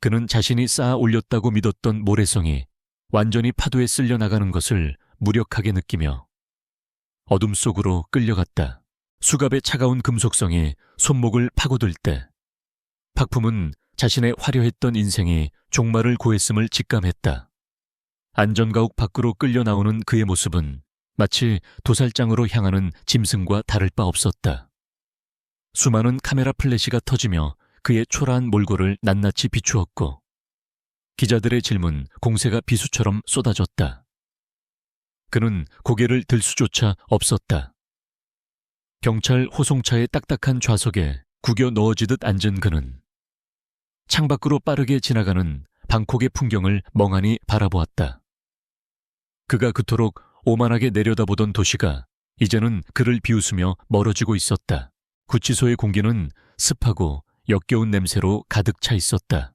그는 자신이 쌓아 올렸다고 믿었던 모래성이 완전히 파도에 쓸려 나가는 것을 무력하게 느끼며 어둠 속으로 끌려갔다. 수갑의 차가운 금속성이 손목을 파고들 때 박품은 자신의 화려했던 인생이 종말을 고했음을 직감했다. 안전가옥 밖으로 끌려 나오는 그의 모습은 마치 도살장으로 향하는 짐승과 다를 바 없었다. 수많은 카메라 플래시가 터지며 그의 초라한 몰골을 낱낱이 비추었고 기자들의 질문, 공세가 비수처럼 쏟아졌다. 그는 고개를 들 수조차 없었다. 경찰 호송차의 딱딱한 좌석에 구겨 넣어지듯 앉은 그는 창밖으로 빠르게 지나가는 방콕의 풍경을 멍하니 바라보았다. 그가 그토록 오만하게 내려다보던 도시가 이제는 그를 비웃으며 멀어지고 있었다. 구치소의 공기는 습하고 역겨운 냄새로 가득 차 있었다.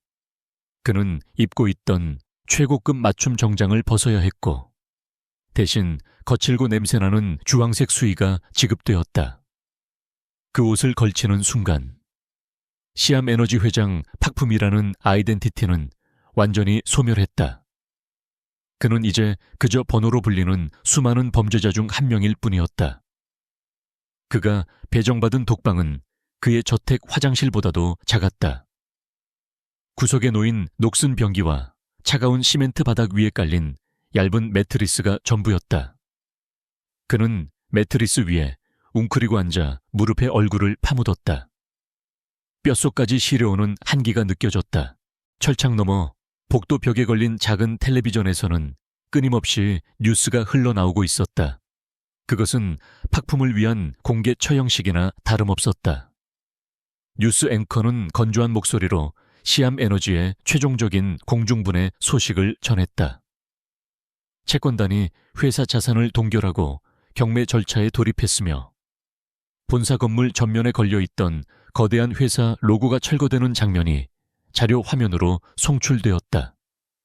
그는 입고 있던 최고급 맞춤 정장을 벗어야 했고 대신 거칠고 냄새나는 주황색 수의가 지급되었다. 그 옷을 걸치는 순간 시암 에너지 회장 박품이라는 아이덴티티는 완전히 소멸했다. 그는 이제 그저 번호로 불리는 수많은 범죄자 중 한 명일 뿐이었다. 그가 배정받은 독방은 그의 저택 화장실보다도 작았다. 구석에 놓인 녹슨 변기와 차가운 시멘트 바닥 위에 깔린 얇은 매트리스가 전부였다. 그는 매트리스 위에 웅크리고 앉아 무릎에 얼굴을 파묻었다. 뼛속까지 시려오는 한기가 느껴졌다. 철창 너머 복도 벽에 걸린 작은 텔레비전에서는 끊임없이 뉴스가 흘러나오고 있었다. 그것은 팍품을 위한 공개 처형식이나 다름없었다. 뉴스 앵커는 건조한 목소리로 시암 에너지의 최종적인 공중분해 소식을 전했다. 채권단이 회사 자산을 동결하고 경매 절차에 돌입했으며 본사 건물 전면에 걸려있던 거대한 회사 로고가 철거되는 장면이 자료 화면으로 송출되었다.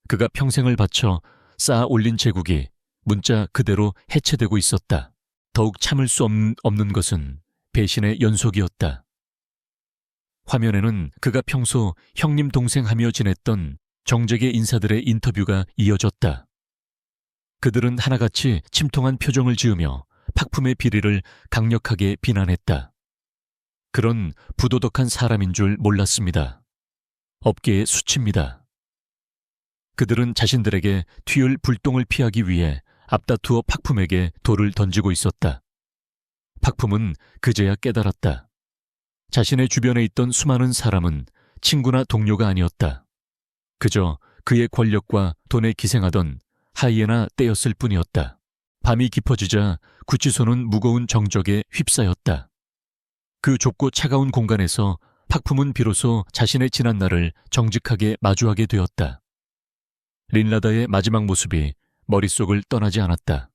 그가 평생을 바쳐 쌓아 올린 제국이 문자 그대로 해체되고 있었다. 더욱 참을 수 없는 것은 배신의 연속이었다. 화면에는 그가 평소 형님 동생하며 지냈던 정재계 인사들의 인터뷰가 이어졌다. 그들은 하나같이 침통한 표정을 지으며 팍품의 비리를 강력하게 비난했다. 그런 부도덕한 사람인 줄 몰랐습니다. 업계의 수치입니다. 그들은 자신들에게 튀을 불똥을 피하기 위해 앞다투어 팍품에게 돌을 던지고 있었다. 팍품은 그제야 깨달았다. 자신의 주변에 있던 수많은 사람은 친구나 동료가 아니었다. 그저 그의 권력과 돈에 기생하던 하이에나 떼였을 뿐이었다. 밤이 깊어지자 구치소는 무거운 정적에 휩싸였다. 그 좁고 차가운 공간에서 팍품은 비로소 자신의 지난날을 정직하게 마주하게 되었다. 린라다의 마지막 모습이 머릿속을 떠나지 않았다.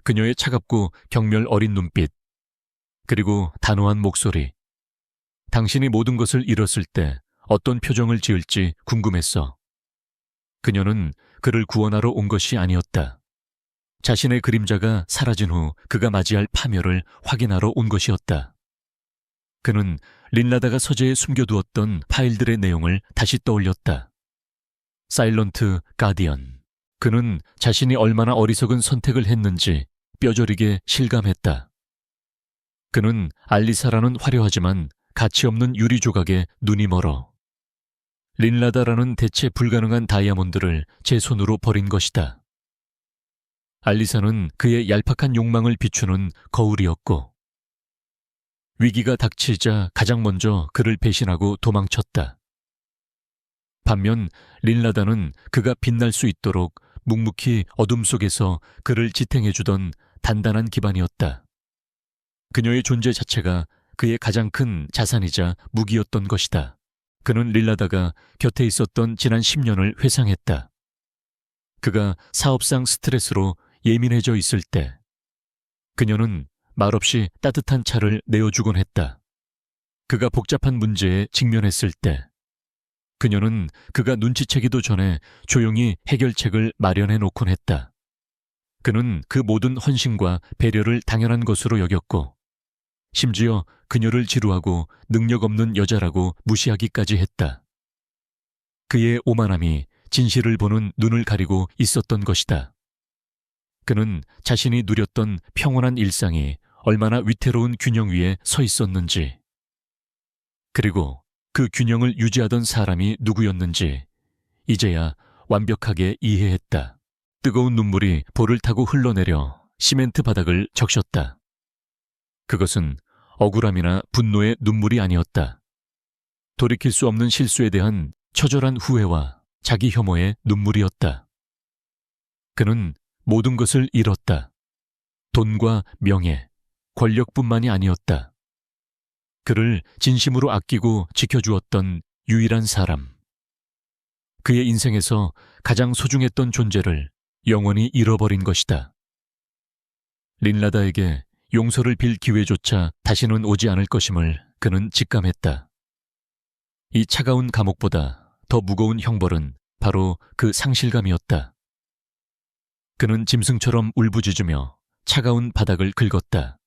그녀의 차갑고 경멸 어린 눈빛, 그리고 단호한 목소리. 당신이 모든 것을 잃었을 때 어떤 표정을 지을지 궁금했어. 그녀는 그를 구원하러 온 것이 아니었다. 자신의 그림자가 사라진 후 그가 맞이할 파멸을 확인하러 온 것이었다. 그는 린라다가 서재에 숨겨두었던 파일들의 내용을 다시 떠올렸다. 사일런트 가디언. 그는 자신이 얼마나 어리석은 선택을 했는지 뼈저리게 실감했다. 그는 알리사라는 화려하지만 가치 없는 유리 조각에 눈이 멀어 린라다라는 대체 불가능한 다이아몬드를 제 손으로 버린 것이다. 알리사는 그의 얄팍한 욕망을 비추는 거울이었고 위기가 닥치자 가장 먼저 그를 배신하고 도망쳤다. 반면 린라다는 그가 빛날 수 있도록 묵묵히 어둠 속에서 그를 지탱해주던 단단한 기반이었다. 그녀의 존재 자체가 그의 가장 큰 자산이자 무기였던 것이다. 그는 린라다가 곁에 있었던 지난 10년을 회상했다. 그가 사업상 스트레스로 예민해져 있을 때 그녀는 말없이 따뜻한 차를 내어주곤 했다. 그가 복잡한 문제에 직면했을 때 그녀는 그가 눈치채기도 전에 조용히 해결책을 마련해 놓곤 했다. 그는 그 모든 헌신과 배려를 당연한 것으로 여겼고 심지어 그녀를 지루하고 능력 없는 여자라고 무시하기까지 했다. 그의 오만함이 진실을 보는 눈을 가리고 있었던 것이다. 그는 자신이 누렸던 평온한 일상이 얼마나 위태로운 균형 위에 서 있었는지, 그리고 그 균형을 유지하던 사람이 누구였는지 이제야 완벽하게 이해했다. 뜨거운 눈물이 볼을 타고 흘러내려 시멘트 바닥을 적셨다. 그것은 억울함이나 분노의 눈물이 아니었다. 돌이킬 수 없는 실수에 대한 처절한 후회와 자기 혐오의 눈물이었다. 그는 모든 것을 잃었다. 돈과 명예, 권력뿐만이 아니었다. 그를 진심으로 아끼고 지켜주었던 유일한 사람. 그의 인생에서 가장 소중했던 존재를 영원히 잃어버린 것이다. 린라다에게 용서를 빌 기회조차 다시는 오지 않을 것임을 그는 직감했다. 이 차가운 감옥보다 더 무거운 형벌은 바로 그 상실감이었다. 그는 짐승처럼 울부짖으며 차가운 바닥을 긁었다.